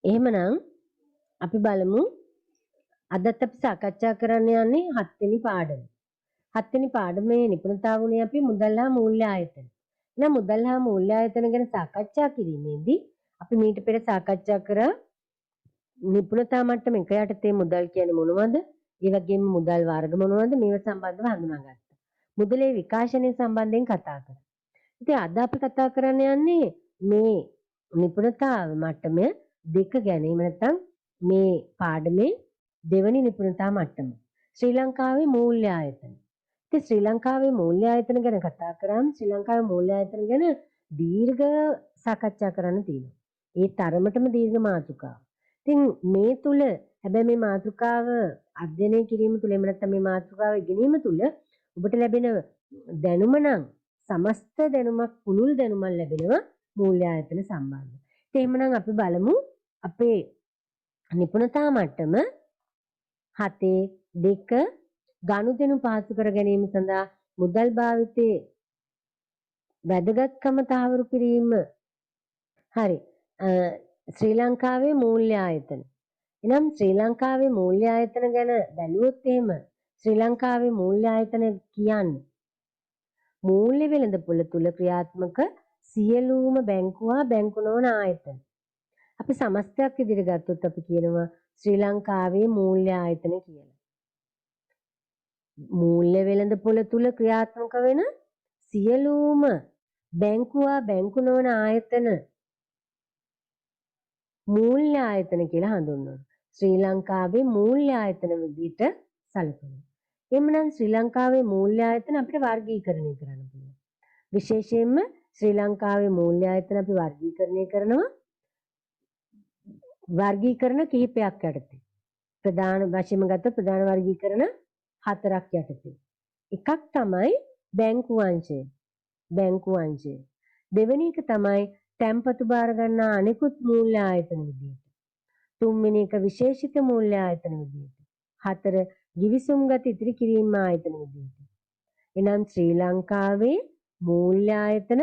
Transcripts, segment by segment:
එහෙමනම් අපි බලමු අදත් අපි සාකච්ඡා කරන්න යන්නේ 7 වෙනි පාඩම. 7 වෙනි පාඩමේ නිපුණතා ගුණය අපි මුදල් හා මූල්‍ය ආයතන. එහෙනම් මුදල් හා මූල්‍ය ආයතන ගැන සාකච්ඡා කිරීමේදී අපි මීට පෙර සාකච්ඡා කරා නිපුණතා මට්ටම 1 යටතේ මුදල් කියන්නේ මොනවද? ඒ වගේම මුදල් වර්ග මොනවද? මේව සම්බන්ධව හඳුනාගත්තා. මුදලේ විකාශනය සම්බන්ධයෙන් කතා කරා. ඉතින් අද අපි කතා කරන්න යන්නේ මේ නිපුණතා මට්ටම දෙක ගැන. එහෙම නැත්නම් මේ පාඩමේ දෙවැනි නිපුණතා මට්ටම. ශ්‍රී ලංකාවේ මූල්‍ය ආයතන. ඉතින් ශ්‍රී ලංකාවේ මූල්‍ය ආයතන ගැන කතා කරාම ශ්‍රී ලංකාවේ මූල්‍ය ආයතන ගැන දීර්ඝ සාකච්ඡා කරන්න තියෙනවා. ඒ තරමටම දීර්ඝ මාතෘකාවක්. ඉතින් මේ තුල හැබැයි මේ මාතෘකාව අධ්‍යයනය කිරීම තුළ එහෙම නැත්නම් මේ මාතෘකාව ඉගෙනීම තුළ ඔබට ලැබෙන දැනුම නම් සමස්ත දැනුමක් පුළුල් දැනුමක් ලැබෙනවා මූල්‍ය ආයතන සම්බන්ධව. ඉතින් එහෙමනම් අපි බලමු අපේ නිපුණතා මට්ටම 7.2 ගනුදෙනු පහසු කර ගැනීම සඳහා මුදල් භාවිතයේ වැදගත්කම තහවුරු කිරීම. හරි. ශ්‍රී ලංකාවේ මූල්‍ය ආයතන. එනම් ශ්‍රී ලංකාවේ මූල්‍ය ආයතන ගැන බැලුවොත් එහෙම ශ්‍රී ලංකාවේ මූල්‍ය ආයතන කියන්නේ මූල්‍ය වෙළඳපොළ තුල ක්‍රියාත්මක සියලුම බැංකු හා බැංකු නොවන ආයතන. අපි සමස්තයක් විදිහට ගත්තොත් අපි කියනවා ශ්‍රී ලංකාවේ මූල්‍ය ආයතන කියලා. මූල්‍ය වෙළඳපොළ තුල ක්‍රියාත්මක වෙන සියලුම බැංකු හා බැංකු නොවන ආයතන මූල්‍ය ආයතන කියලා හඳුන්වනවා. ශ්‍රී ලංකාවේ මූල්‍ය ආයතන විදිහට සැලකෙනවා. එhmenan ශ්‍රී ලංකාවේ මූල්‍ය ආයතන අපිට වර්ගීකරණය කරන්න පුළුවන්. විශේෂයෙන්ම ශ්‍රී ලංකාවේ මූල්‍ය ආයතන අපි වර්ගීකරණය කරනවා වර්ගීකරණ කිහිපයක් යටතේ. ප්‍රධාන වශයෙන්ම ගත්ත ප්‍රධාන වර්ගීකරණ 4ක් යටතේ. එකක් තමයි බැංකු අංශය. බැංකු අංශය. දෙවෙනි එක තමයි තැන්පතු බාර ගන්නා අනෙකුත් මූල්‍ය ආයතන විදිහට. තුන්වෙනි එක විශේෂිත මූල්‍ය ආයතන විදිහට. 4 ගිවිසුම්ගත ඉදිරි කිරීම ආයතන විදිහට. එනම් ශ්‍රී ලංකාවේ මූල්‍ය ආයතන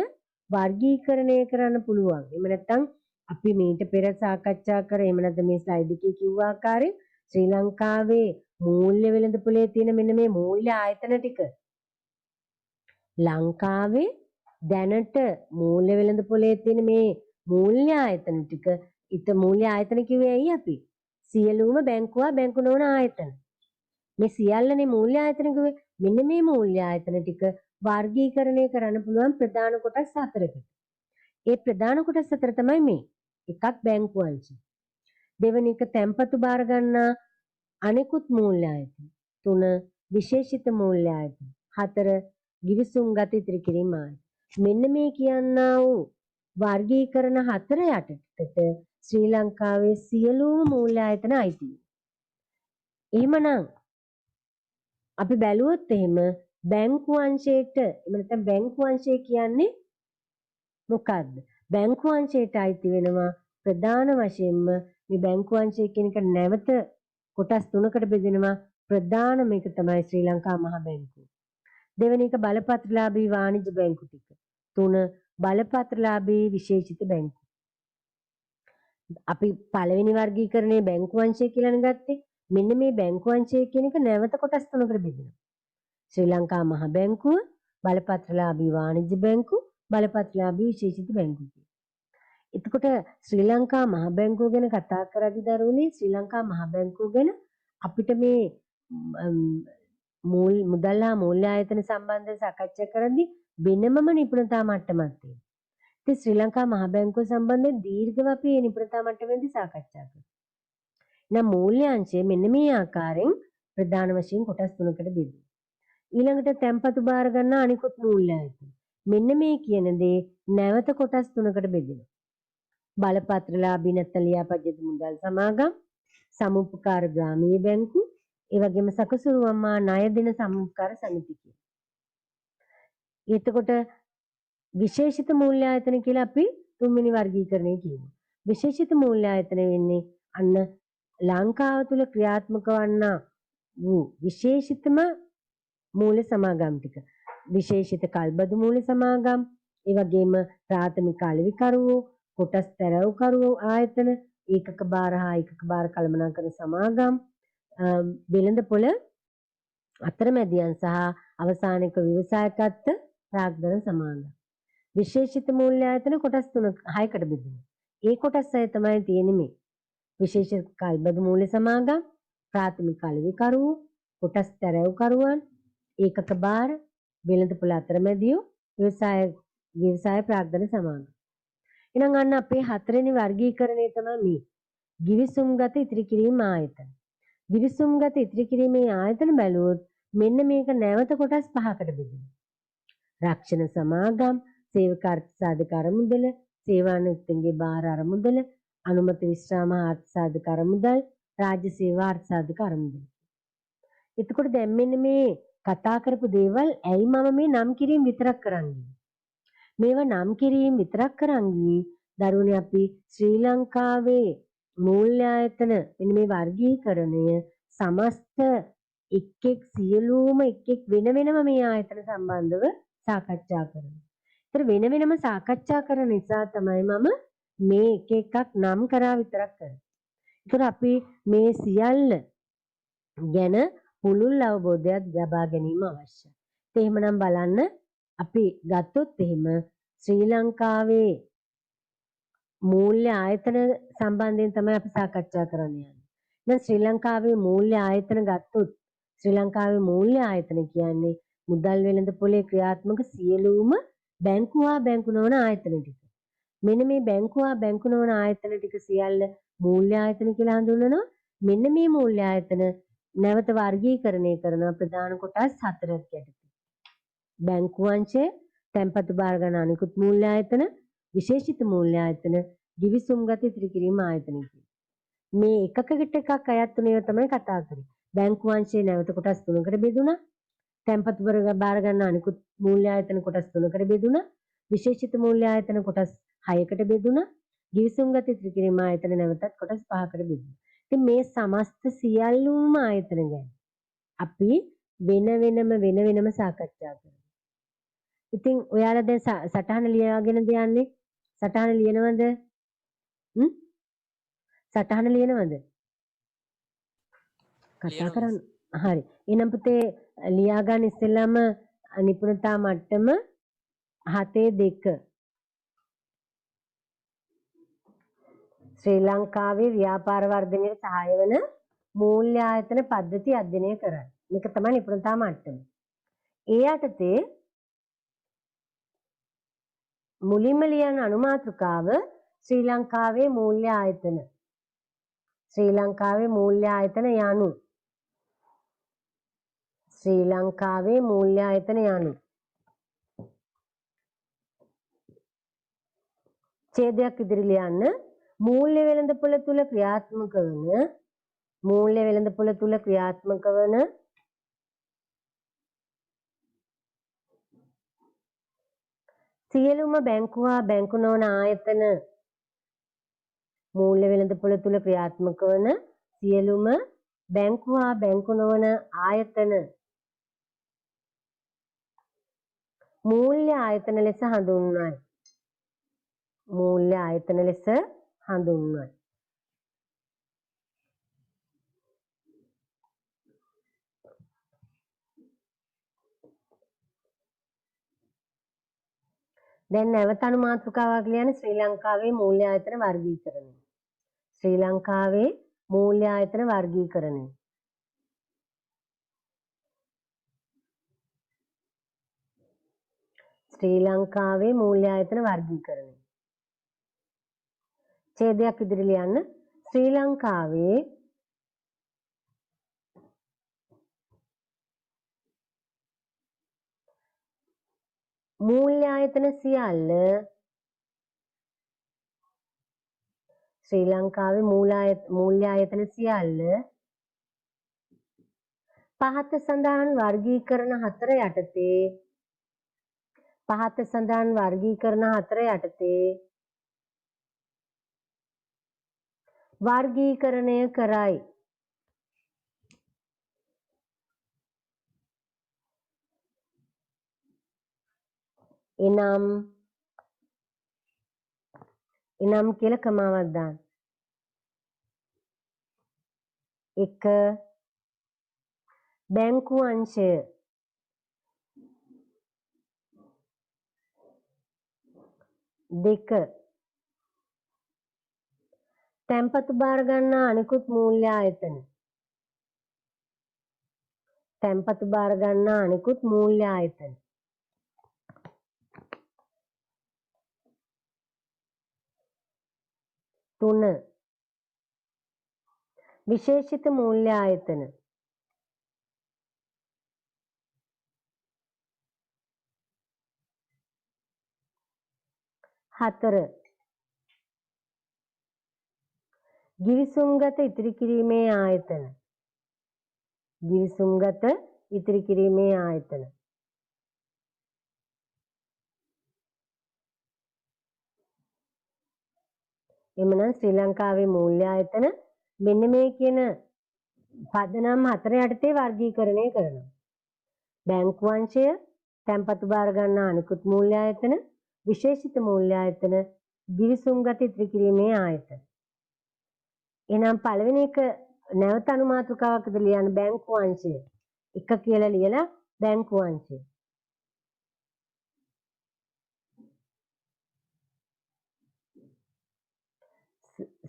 වර්ගීකරණය කරන්න පුළුවන්. එහෙම නැත්නම් අපි මීට පෙර සාකච්ඡා කර එහෙම නැත්නම් මේ ස්ලයිඩ් එකේ කිව්ව ආකාරයෙන් ශ්‍රී ලංකාවේ මූල්‍ය වෙළඳපොලේ තියෙන මෙන්න මේ මූල්‍ය ආයතන ටික ලංකාවේ දැනට මූල්‍ය වෙළඳපොලේ තියෙන මේ මූල්‍ය ආයතන ටික මූල්‍ය ආයතන කිව්වේ ඇයි අපි? සියලුම බැංකුව බැංකු නොවන ආයතන. මේ සියල්ලනේ මූල්‍ය ආයතන කිව්වේ. මෙන්න මේ මූල්‍ය ආයතන ටික වර්ගීකරණය කරන්න පුළුවන් ප්‍රධාන කොටස් 4කට. ඒ ප්‍රධාන කොටස් 4 තමයි මේ. එකක් බැංකු අංශය. දෙවෙනි එක තැන්පතු බාර ගන්නා අනෙකුත් මූල්‍ය ආයතන. 3 විශේෂිත මූල්‍ය ආයතන. 4 ගිවිසුම්ගත ඉදිරි කිරීම ආයතන. මෙන්න මේ කියනා වූ වර්ගීකරණ 4 යටතට ශ්‍රී ලංකාවේ සියලුම මූල්‍ය ආයතන අයිති. එහෙමනම් අපි බැලුවොත් එහෙම බැංකු අංශයට එහෙම නැත්නම් බැංකු අංශය කියන්නේ මොකක්ද? බැංකු අංශයට අයිති වෙනවා ප්‍රධාන වශයෙන්ම මේ බැංකු අංශය කියන එක නැවත කොටස් 3කට බෙදෙනවා. ප්‍රධානම එක තමයි ශ්‍රී ලංකා මහ බැංකුව. දෙවෙනි එක බලපත්‍රලාභී වාණිජ්‍ය බැංකු ටික. 3 බලපත්‍රලාභී විශේෂිත බැංකු. අපි පළවෙනි වර්ගීකරණයේ බැංකු අංශය කියලානේ ගත්තේ. මෙන්න මේ බැංකු අංශය කියන එක නැවත කොටස් 3කට බෙදෙනවා. ශ්‍රී ලංකා මහ බැංකුව, බලපත්‍රලාභී වාණිජ්‍ය බැංකු, බලපත්‍රලාභී විශේෂිත බැංකු. එතකොට ශ්‍රී ලංකා මහ බැංකුව ගැන කතා කරද්දී දරුවනේ ශ්‍රී ලංකා මහ බැංකුව ගැන අපිට මේ මුදල් හා මූල්‍ය ආයතන සම්බන්ධව සාකච්ඡා කරද්දී වෙනමම නිපුණතා මට්ටමක් තියෙනවා. ඉතින් ශ්‍රී ලංකා මහ බැංකුව සම්බන්ධයෙන් දීර්ඝව අපි මේ නිපුණතා මට්ටමේදී සාකච්ඡා කරා. නම් මූල්‍ය අංශය මෙන්න මේ ආකාරයෙන් ප්‍රධාන වශයෙන් කොටස් 3කට බෙදුවා. ඊළඟට තැන්පතු බාර ගන්න අනිකුත් මූල්‍ය ආයතන. මෙන්න මේ කියන දේ නැවත කොටස් 3කට බෙදෙනවා. බලපත්‍රලාභී නැත්නම් ලියාපදිංචි මුදල් සමාගම්, සමුපකාර ග්‍රාමීය බැංකු, ඒ වගේම සකසුරුවම්මා ණය දෙන සමුපකාර සමිති කියලා. එතකොට විශේෂිත මූල්‍ය ආයතන කියලා අපි තුන්වෙනි වර්ගීකරණය කිව්වා. විශේෂිත මූල්‍ය ආයතන වෙන්නේ අන්න ලංකාව තුල ක්‍රියාත්මක වන්නා වූ විශේෂිතම මූල්‍ය සමාගම් ටික. විශේෂිත කල්බදු මූල්‍ය සමාගම්, ඒ වගේම ප්‍රාථමික අලෙවිකරුවෝ, කොටස් තැරවුකරුවෝ ආයතන, ඒකක භාර හා ඒකක භාර කළමනාකරන සමාගම් වෙළඳපොළ අතරමැදියන් සහ අවසානික ව්‍යවසායකත්ව ප්‍රාග්ධන සමාගම්. විශේෂිත මූල්‍ය ආයතන කොටස් 6කට බෙදෙනවා. ඒ කොටස් 6 තමයි තියෙන්නේ මේ. විශේෂ කල්බද මූල්‍ය සමාගම්, ප්‍රාථමික අලෙවිකරුවෝ, කොටස් තැරැව්කරුවන්, ඒකක භාර, වෙළඳපොළ අතරමැදියෝ, ව්‍යවසාය ප්‍රාග්ධන සමාගම්. එහෙනම් අන්න අපේ හතරවෙනි වර්ගීකරණය තමයි මේ. ගිවිසුම්ගත ඉතිරි කිරීම ආයතන. ගිවිසුම්ගත ඉතිරි කිරීමේ ආයතන බැලුවොත් මෙන්න මේක නැවත කොටස් 5කට බෙදෙනවා. රක්ෂණ සමාගම්, සේවක අර්ථ සාධක අරමුදල, සේවානිවෘත්තන්ගේ භාර අරමුදල, අනුමත විශ්‍රාම අර්ථ සාධක අරමුදල්, රාජ්‍ය සේවා අර්ථ සාධක අරමුදල. එතකොට දැන් මෙන්න මේ කතා කරපු දේවල් ඇයි මම මේ නම් කිරීම විතරක් කරන්නේ? මේවා නම් කිරීම විතරක් කරන්නේ දරුවනේ අපි ශ්‍රී ලංකාවේ මූල්‍ය ආයතන මෙන්න මේ වර්ගීකරණය සමස්ත එක් සියලුම එක් වෙන වෙනම මේ ආයතන සම්බන්ධව සාකච්ඡා කරනවා. ඒතර වෙන වෙනම සාකච්ඡා කරන නිසා තමයි මම මේ එක එකක් නම් කරා විතරක් කරන්නේ. ඒතර අපි මේ සියල්ල ගැන පුළුල් අවබෝධයක් ලබා ගැනීම අවශ්‍යයි. ඒ එහෙමනම් බලන්න අපි ගත්තොත් එහෙම ශ්‍රී ලංකාවේ මූල්‍ය ආයතන සම්බන්ධයෙන් තමයි අපි සාකච්ඡා කරන්න යන්නේ. දැන් ශ්‍රී ලංකාවේ මූල්‍ය ආයතන ගත්තොත් ශ්‍රී ලංකාවේ මූල්‍ය ආයතන කියන්නේ මුදල් වෙළඳපොලේ ක්‍රියාත්මක සියලුම බැංකු හා බැංකු නොවන ආයතන ටික. මෙන්න මේ බැංකු හා බැංකු නොවන ආයතන ටික සියල්ල මූල්‍ය ආයතන කියලා හඳුන්වනවා. මෙන්න මේ මූල්‍ය ආයතන නැවත වර්ගීකරණය කරන ප්‍රධාන කොටස් 4ක් යටතේ. බැංකු අංශය, තැන්පතු භාර ගන්න අනිකුත් මූල්‍ය ආයතන, විශේෂිත මූල්‍ය ආයතන, ගිවිසුම්ගත ඉතිරි කිරීම ආයතන කියලා. මේ එකකට එකක් අයත් තුනේව තමයි කතා කරන්නේ. බැංකු අංශය නැවත කොටස් 3කට බෙදුණා. තැන්පතු භාර ගන්න අනිකුත් මූල්‍ය ආයතන කොටස් 3කට බෙදුණා. විශේෂිත මූල්‍ය ආයතන කොටස් 6කට බෙදුණා. ගිවිසුම්ගත ඉතිරි කිරීම ආයතන නැවතත් කොටස් 5කට බෙදුණා. ඉතින් මේ සමස්ත සියලුම ආයතන ගැන අපි වෙන වෙනම සාකච්ඡා කරනවා. ඉතින් ඔයාලා දැන් සටහන ලියාගෙනද යන්නේ? සටහන ලියනවද? සටහන ලියනවද? කතා කරන්න. හරි. එහෙනම් පුතේ ලියා ගන්න ඉස්සෙල්ලාම නිපුණතා මට්ටම 7.2 ශ්‍රී ලංකාවේ ව්‍යාපාර වර්ධනයට සහාය වන මූල්‍ය ආයතන පද්ධති අධ්‍යයනය කරන්න. මේක තමයි නිපුණතා මට්ටම. ඒ යටතේ මුලින්ම ලියන අනුමාතෘකාව ශ්‍රී ලංකාවේ මූල්‍ය ආයතන. ශ්‍රී ලංකාවේ මූල්‍ය ආයතන යනු ශ්‍රී ලංකාවේ මූල්‍ය ආයතන යනු ඡේදයක් ඉදිරි ලියන්න. මූල්‍ය වෙළඳපොළ තුල ක්‍රියාත්මක වන සියලුම බැංකු හා බැංකු නොවන ආයතන මූල්‍ය වෙළඳපොළ තුල ක්‍රියාත්මක වන සියලුම බැංකු හා බැංකු නොවන ආයතන මූල්‍ය ආයතන ලෙස හඳුන්වයි. මූල්‍ය ආයතන ලෙස හඳුන්වයි. දැන් නැවත අනුමාතෘකාවක් ලියන්න ශ්‍රී ලංකාවේ මූල්‍ය ආයතන වර්ගීකරණය. ශ්‍රී ලංකාවේ මූල්‍ය ආයතන වර්ගීකරණය. ශ්‍රී ලංකාවේ මූල්‍ය ආයතන වර්ගීකරණය. ඡේදයක් ඉදිරි ලියන්න. ශ්‍රී ලංකාවේ මූල්‍ය ආයතන සියල්ල ශ්‍රී ලංකාවේ මූල්‍ය ආයතන සියල්ල පහත සඳහන් වර්ගීකරණ 4 යටතේ වර්ගීකරණය කරයි. එනම් කියලා කමාවක් දාන්න. එක බැංකු අංශය දෙක තැන්පතු බාර ගන්නා අනිකුත් මූල්‍ය ආයතන තැන්පතු බාර ගන්නා අනිකුත් මූල්‍ය ආයතන 3 විශේෂිත මූල්‍ය ආයතන 4 ගිවිසුම්ගත ඉතිරි කිරීමේ ආයතන ගිවිසුම්ගත ඉතිරි කිරීමේ ආයතන එමනම් ශ්‍රී ලංකාවේ මූල්‍ය ආයතන මෙන්න මේ කියන පදනම් 4 යටතේ වර්ගීකරණය කරනවා. බැංකු අංශය, තැන්පතු බාර ගන්නා අනිකුත් මූල්‍ය ආයතන, විශේෂිත මූල්‍ය ආයතන, ගිවිසුම්ගත ඉතිරි කිරීමේ ආයතන. එහෙනම් පළවෙනි එක නැවත අනුමාතෘකාවකද ලියන්න බැංකු අංශය. එක කියලා ලියලා බැංකු අංශය.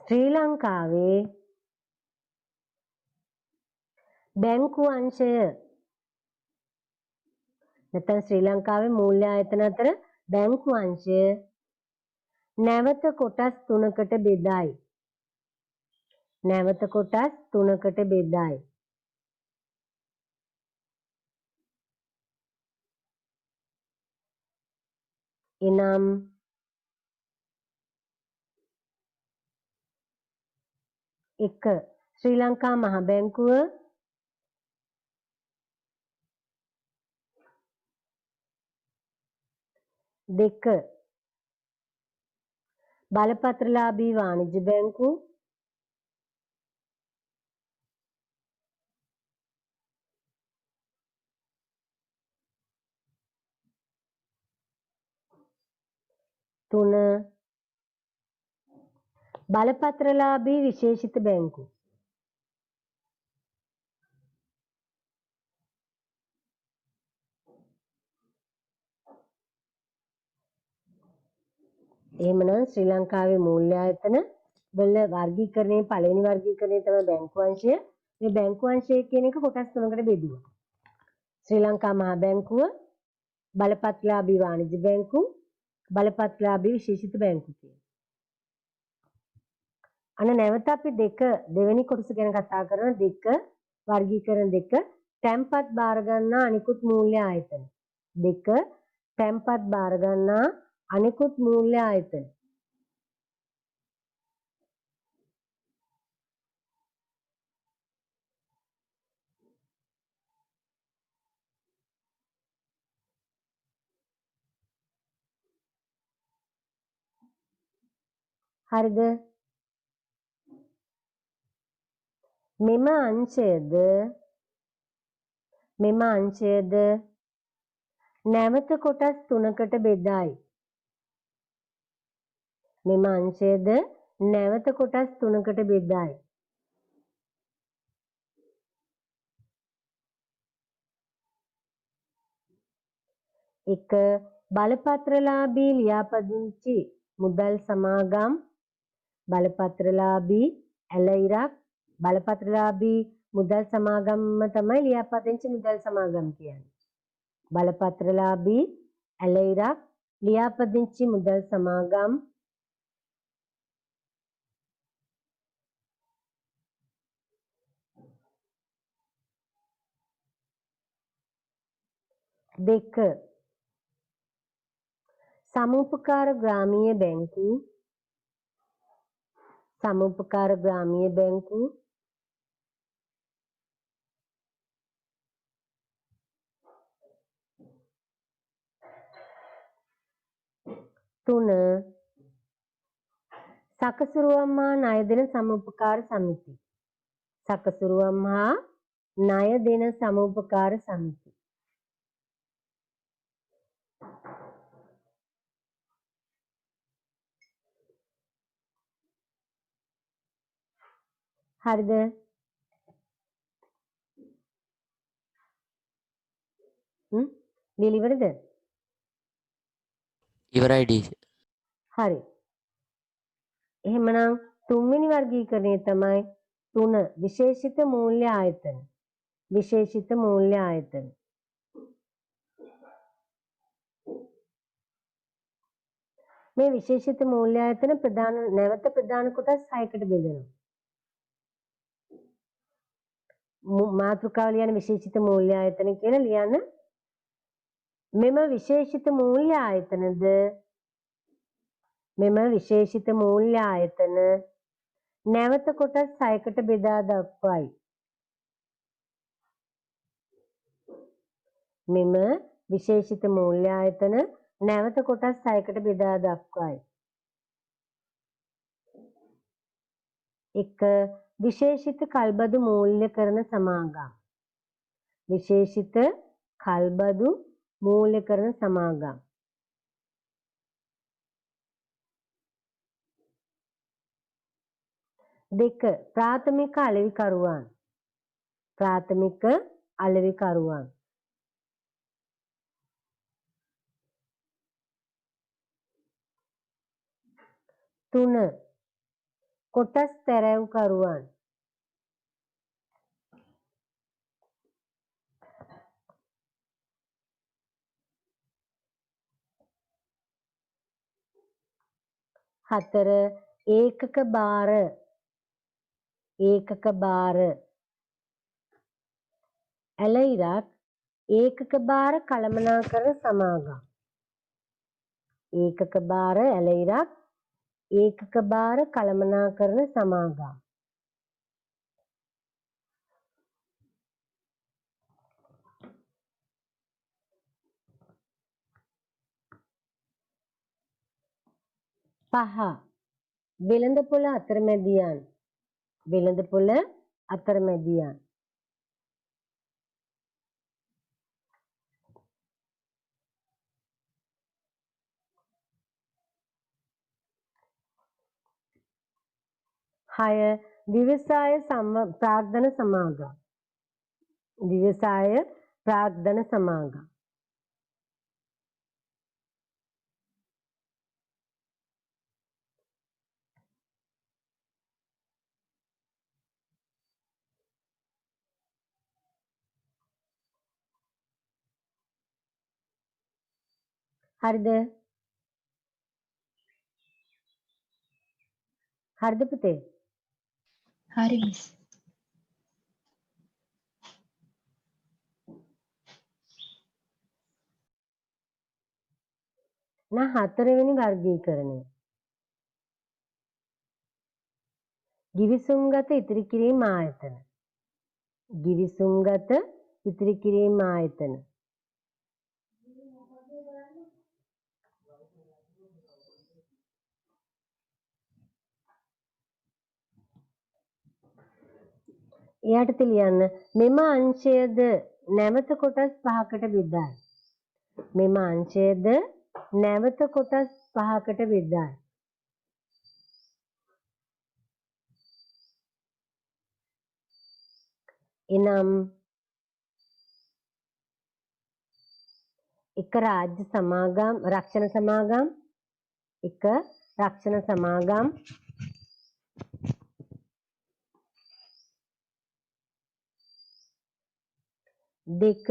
ශ්‍රී ලංකාවේ බැංකු අංශය නැත්නම් ශ්‍රී ලංකාවේ මූල්‍ය ආයතන අතර බැංකු අංශය නැවත කොටස් 3කට බෙදයි. නැවත කොටස් 3කට බෙදයි. එනම් 1 ශ්‍රී ලංකා මහ බැංකුව 2 බලපත්‍රලාභී වාණිජ්‍ය බැංකු 3 බලපත්‍රලාභී විශේෂිත බැංකු එහෙමනම් ශ්‍රී ලංකාවේ මූල්‍ය ආයතන වල වර්ගීකරණයේ පළවෙනි වර්ගීකරණය තමයි බැංකු අංශය. මේ බැංකු අංශය කියන එක කොටස් 3කට බෙදුවා. ශ්‍රී ලංකා මහ බැංකුව, බලපත්‍රලාභී වාණිජ්‍ය බැංකු, බලපත්‍රලාභී විශේෂිත බැංකු කියලා. අන්න නැවත අපි දෙවෙනි කොටස ගැන කතා කරන වර්ගීකරණ 2 තැන්පත් බාර ගන්නා අනිකුත් මූල්‍ය ආයතන. 2 තැන්පත් බාර ගන්නා අනිකුත් මූල්‍ය ආයතන. හරිද? මෙම අංශයද නැවත කොටස් 3කට බෙදයි. මෙම අංශයද නැවත කොටස් 3කට බෙදයි. 1 බලපත්‍රලාභී ලියාපදිංචි මුදල් සමාගම් බලපත්‍රලාභී ඇල ඉරක් බලපත්‍රලාභී මුදල් සමාගම තමයි ලියාපදිංචි මුදල් සමාගම් කියන්නේ. බලපත්‍රලාභී ඇල ඉරක් ලියාපදිංචි මුදල් සමාගම් දෙක සමුපකාර ග්‍රාමීය බැංකු 3 සකසුරුවම් හා ණය දෙන සමුපකාර සමිති. සකසුරුවම් හා ණය දෙන සමුපකාර සමිති. හරිද? ලියලිවරද? ඉවරයි ඩී. හරි. එහෙමනම් තුන්වෙනි වර්ගීකරණය තමයි 3 විශේෂිත මූල්‍ය ආයතන. විශේෂිත මූල්‍ය ආයතන. මේ විශේෂිත මූල්‍ය ආයතන නැවත ප්‍රධාන කොටස් 6කට බෙදෙනවා. මාතෘකාව ලියන විශේෂිත මූල්‍ය ආයතන කියලා ලියන්න. මෙම විශේෂිත මූල්‍ය ආයතනද නැවත කොටස් 6කට බෙදා දක්වයි. මෙම විශේෂිත මූල්‍ය ආයතන නැවත කොටස් 6කට බෙදා දක්වයි. 1. විශේෂිත කල්බදු මූල්‍යකරණ සමාගම්. විශේෂිත කල්බදු මූල්‍යකරණ සමාගම්. 2. ප්‍රාථමික අලෙවිකරුවන්. ප්‍රාථමික අලෙවිකරුවන්. 3. කොටස් තැරැව්කරුවන්. 4. ඒකක භාර. ඒකක භාර. ඇලයිරක් ඒකක භාර කළමනාකරණ සමාගම්. ඒකක භාර ඇලයිරක් ඒකක භාර කළමනාකරණ සමාගම්. පහ. වෙළඳපොළ අතරමැදියන්. වෙළඳපොළ අතරමැදියන්. 6. ව්‍යවසාය ප්‍රාග්ධන සමාගම්. ව්‍යවසාය ප්‍රාග්ධන සමාගම්. 'හරිද? හරිද පුතේ? හරි මිස්. හතරවෙනි වර්ගීකරණය. ගිවිසුම්ගත ඉතිරි කිරීම ආයතන. ගිවිසුම්ගත ඉතිරි කිරීම ආයතන. එයාට ලියන්න මෙම අංශයද නැවත කොටස් 5කට බෙදායි. මෙම අංශයද නැවත කොටස් 5කට බෙදායි. එනම් එක රාජ්‍ය සමාගම් රක්ෂණ සමාගම් එක රක්ෂණ සමාගම් දෙක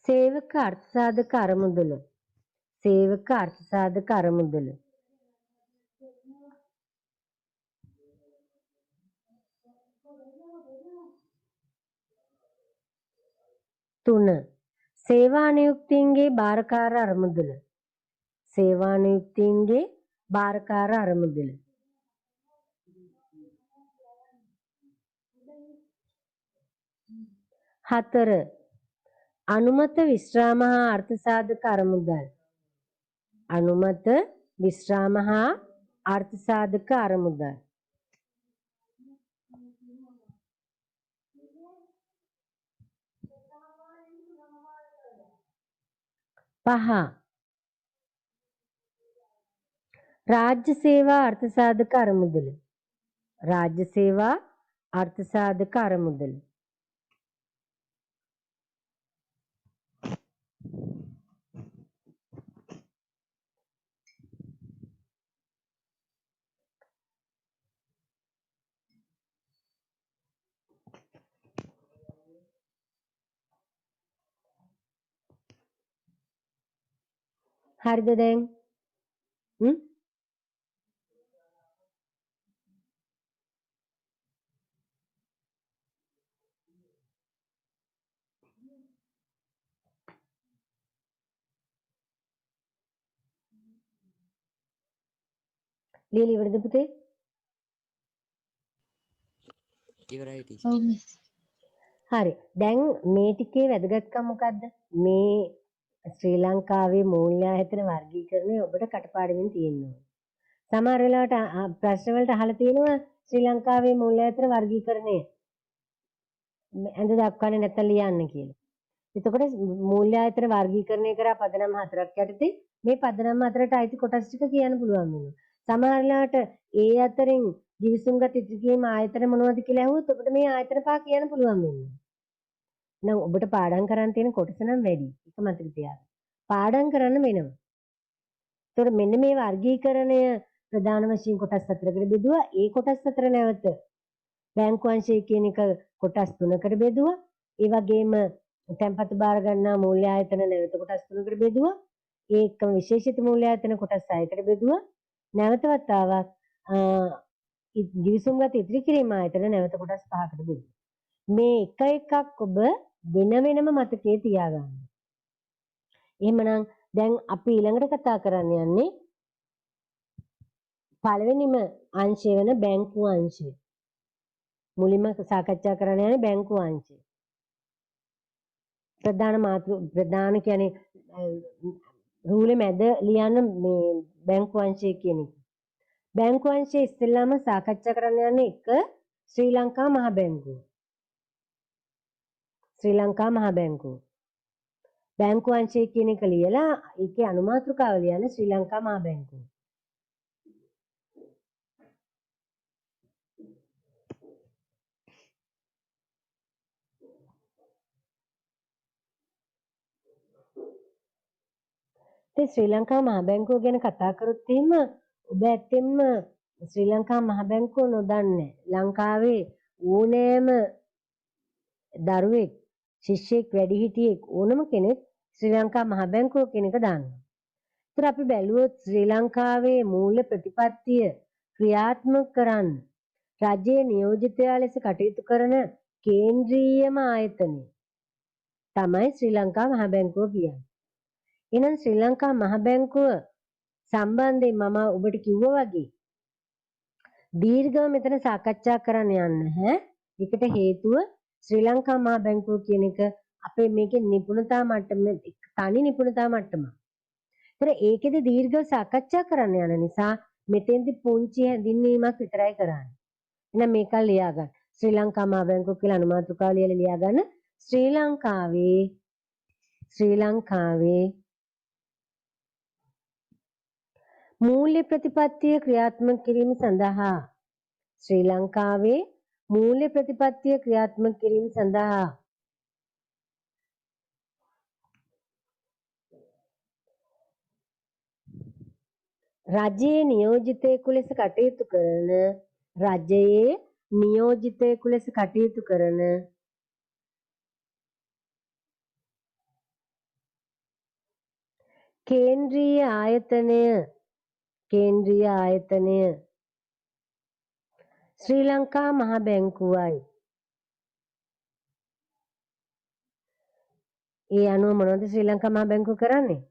සේවක අර්ථසාධක අරමුදල. සේවක අර්ථසාධක අරමුදල. 3. සේවා නියුක්තීන්ගේ භාරකාර අරමුදල. සේවා නියුක්තීන්ගේ භාරකාර අරමුදල. 4. අනුමත විශ්‍රාම හා අර්ථසාධක අරමුදල්. අනුමත විශ්‍රාම හා අර්ථසාධක අරමුදල්. 5. රාජ්‍ය සේවා අර්ථසාධක අරමුදල. රාජ්‍ය සේවා අර්ථසාධක අරමුදල. හරිද දැන්? හ්ම්? ලියලා ඉවරද පුතේ? ඉවරයි ටීචර්. ඔව් මිස්. හරි. දැන් මේ ටිකේ වැදගත්කම මොකද්ද? මේ ශ්‍රී ලංකාවේ මූල්‍ය ආයතන වර්ගීකරණය ඔබට කටපාඩමින් තියෙනවා. සමහර වෙලාවට ප්‍රශ්න වලට අහලා තියෙනවා ශ්‍රී ලංකාවේ මූල්‍ය ආයතන වර්ගීකරණය ඇඳ දක්වන්නේ නැත්නම් ලියන්න කියලා. එතකොට මූල්‍ය ආයතන වර්ගීකරණය කරා පදනම් 4ක් යටතේ මේ පදනම් 4ට අයිති කොටස් ටික කියන්න පුළුවන් වෙනවා. සමහර වෙලාවට ඒ අතරින් givisumගත ඉදිරිගීම ආයතන මොනවද කියලා ඇහුවොත් ඔබට මේ ආයතන පහ කියන්න පුළුවන් වෙනවා. නම් ඔබට පාඩම් කරන් තියෙන කොටස නම් වැඩි. ඒක මතක තියාගන්න. පාඩම් කරන්න වෙනවා. ඒතකොට මෙන්න මේ වර්ගීකරණය ප්‍රධාන වශයෙන් කොටස් 4කට බෙදුවා. ඒ කොටස් 4 නැවත බැංකු අංශය කියන එක කොටස් 3කට බෙදුවා. ඒ වගේම තැන්පතු බාර ගන්නා මූල්‍ය ආයතන නැවත කොටස් 3කට බෙදුවා. ඒකම විශේෂිත මූල්‍ය ආයතන කොටස් 6කට බෙදුවා. නැවත වතාවක් givisumගත ඉදිරි කිරීම ආයතන නැවත කොටස් 5කට බෙදුවා. මේ එක එකක් ඔබ වෙන වෙනම මතකයේ තියාගන්න. එහෙමනම් දැන් අපි ඊළඟට කතා කරන්න යන්නේ පළවෙනිම අංශය වෙන බැංකු අංශය. මුලින්ම සාකච්ඡා කරන්න යන්නේ බැංකු අංශය. ප්‍රධාන කියන්නේ රූලේ මැද ලියන්න මේ බැංකු අංශය කියන එක. බැංකු අංශය ඉස්සෙල්ලාම සාකච්ඡා කරන්න යන්නේ එක ශ්‍රී ලංකා මහ බැංකුව. ශ්‍රී ලංකා මහ බැංකුව. බැංකු අංශය කියන එක ලියලා ඒකේ අනුමාතෘකාව ලියන්න ශ්‍රී ලංකා මහ බැංකුව. ඉතින් ශ්‍රී ලංකා මහ බැංකුව ගැන කතා කරොත් එහෙම ඔබ ඇත්තෙන්ම ශ්‍රී ලංකා මහ බැංකුව නොදන්නේ. ලංකාවේ ඕනෑම දරුවෙක්, ශිෂ්‍යෙක්, වැඩිහිටියෙක් ඕනම කෙනෙක් ශ්‍රී ලංකා මහ බැංකුව කියන එක දන්නවා. ඒතර අපි බැලුවොත් ශ්‍රී ලංකාවේ මූල්‍ය ප්‍රතිපත්තිය ක්‍රියාත්මක කරන්න රජයේ නියෝජිතයා ලෙස කටයුතු කරන කේන්ද්‍රීයම ආයතනය තමයි ශ්‍රී ලංකා මහ බැංකුව කියන්නේ. එහෙනම් ශ්‍රී ලංකා මහ බැංකුව සම්බන්ධයෙන් මම ඔබට කිව්වා වගේ දීර්ඝව මෙතන සාකච්ඡා කරන්න යන්න හැ. ඒකට හේතුව ශ්‍රී ලංකා මහ බැංකුව කියන එක අපේ මේකේ නිපුණතා මට්ටම තනි නිපුණතා මට්ටම. ඒතර ඒකෙදි දීර්ඝව සාකච්ඡා කරන්න යන නිසා මෙතෙන්දි පුංචි හැඳින්වීමක් විතරයි කරන්නේ. එහෙනම් මේක ලියා ගන්න. ශ්‍රී ලංකා මහ බැංකුව කියලා අනුමාතෘකාව ලියලා ලියා ගන්න. ශ්‍රී ලංකාවේ මූල්‍ය ප්‍රතිපත්තිය ක්‍රියාත්මක කිරීම සඳහා ශ්‍රී ලංකාවේ මූල්‍ය ප්‍රතිපත්තිය ක්‍රියාත්මක කිරීම සඳහා රජයේ නියෝජිතයෙකු ලෙස කටයුතු කරන කේන්ද්‍රීය ආයතනය ශ්‍රී ලංකා මහ බැංකුවයි. ඒ අනුව මොනවද ශ්‍රී ලංකා මහ බැංකුව කරන්නේ?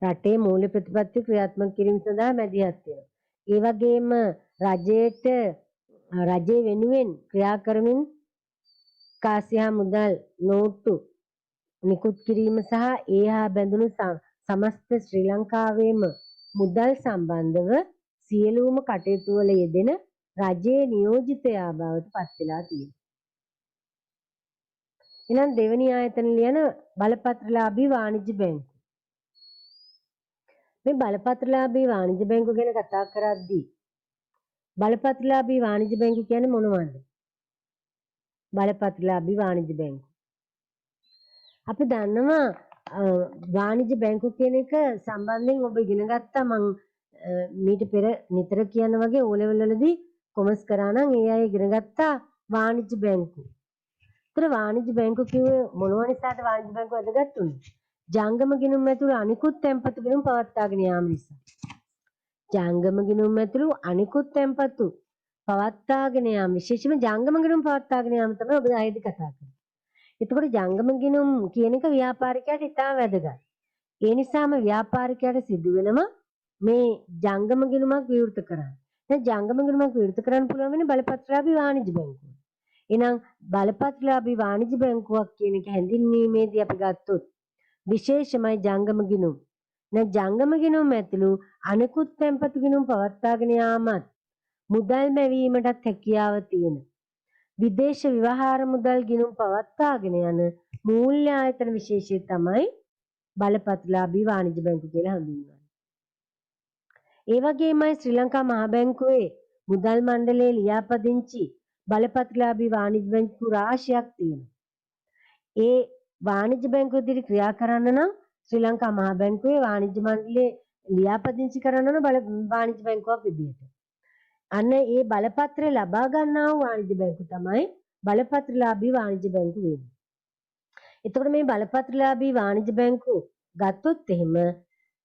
රටේ මූල්‍ය ප්‍රතිපත්ති ක්‍රියාත්මක කිරීම සඳහා මැදිහත් වෙනවා. ඒ වගේම රජයේ වෙනුවෙන් ක්‍රියා කරමින් කාසියා මුදල් නෝට්ටු නිකුත් කිරීම සහ ඒ හා බැඳුණු සමස්ත ශ්‍රී ලංකාවේම මුදල් සම්බන්ධව සියලුම කටයුතු වල යෙදෙන රජයේ නියෝජිතයා බවට පත් වෙලා තියෙනවා. එහෙනම් දෙවෙනි ආයතන ලියන බලපත්‍රලාභී වාණිජ්‍ය බැංකුව. මේ බලපත්‍රලාභී වාණිජ්‍ය බැංකුව ගැන කතා කරද්දී බලපත්‍රලාභී වාණිජ්‍ය බැංකුව කියන්නේ මොනවද? බලපත්‍රලාභී වාණිජ්‍ය බැංකුව. අපි දන්නවා වාණිජ්‍ය බැංකුව කියන එක සම්බන්ධයෙන් ඔබ ඉගෙන ගත්තා. මම මීට පෙර නිතර කියන වගේ O level වලදී කොමර්ස් කරා නම් ඒ අය ඉගෙන ගත්තා වාණිජ්‍ය බැංකුව. ඒතර වාණිජ්‍ය බැංකුව කිව්වේ මොනවා නිසාද වාණිජ්‍ය බැංකුව වැදගත් උනේ? ජංගම ගිණුම් ඇතුළු අනිකුත් තැන්පතු ගිණුම් පවත්වාගෙන යාම නිසා. ජංගම ගිණුම් ඇතුළු අනිකුත් තැන්පතු පවත්වාගෙන යාම විශේෂයෙන්ම ජංගම ගිණුම් පවත්වාගෙන යාම තමයි ඔබ ආයේදී කතා කරන්නේ. එතකොට ජංගම ගිණුම් කියන එක ව්‍යාපාරිකයට ඉතාම වැදගත්. ඒ නිසාම ව්‍යාපාරිකයට සිදු වෙනවා මේ ජංගම ගිණුමක් විවෘත කරන්න. දැන් ජංගම ගිණුමක් විවෘත කරන්න පුළුවන් වෙන්නේ බලපත්‍රලාභී වාණිජ්‍ය බැංකුව. එහෙනම් බලපත්‍රලාභී වාණිජ්‍ය බැංකුවක් කියන එක හැඳින්වීමේදී අපි ගත්තොත් විශේෂමයි ජංගම ගිණුම්. ජංගම ගිණුම් ඇතුළු අනෙකුත් තැන්පතු ගිණුම් පවත්වාගෙන යාමත් මුදල් මැවීමටත් හැකියාව තියෙන විදේශ ව්‍යවහාර මුදල් ගිණුම් පවත්වාගෙන යන මූල්‍ය ආයතන විශේෂය තමයි බලපත්‍රලාභී වාණිජ්‍ය බැංකුව කියලා හඳුන්වන්නේ. ඒ වගේමයි ශ්‍රී ලංකා මහා බැංකුවේ මුදල් මණ්ඩලයේ ලියාපදිංචි බලපත්‍රලාභී වාණිජ්‍ය බැංකු රාශියක් තියෙනවා. ඒ වාණිජ්‍ය බැංකුව විදිහට ක්‍රියා කරන්න නම් ශ්‍රී ලංකා මහා බැංකුවේ වාණිජ්‍ය මණ්ඩලයේ ලියාපදිංචි කරන්න ඕන වාණිජ්‍ය බැංකුවක් විදිහට. අන්න ඒ බලපත්‍රය ලබා ගන්නා වූ වාණිජ්‍ය බැංකුව තමයි බලපත්‍රලාභී වාණිජ්‍ය බැංකුව වෙන්නේ. එතකොට මේ බලපත්‍රලාභී වාණිජ්‍ය බැංකුව ගත්තොත් එහෙම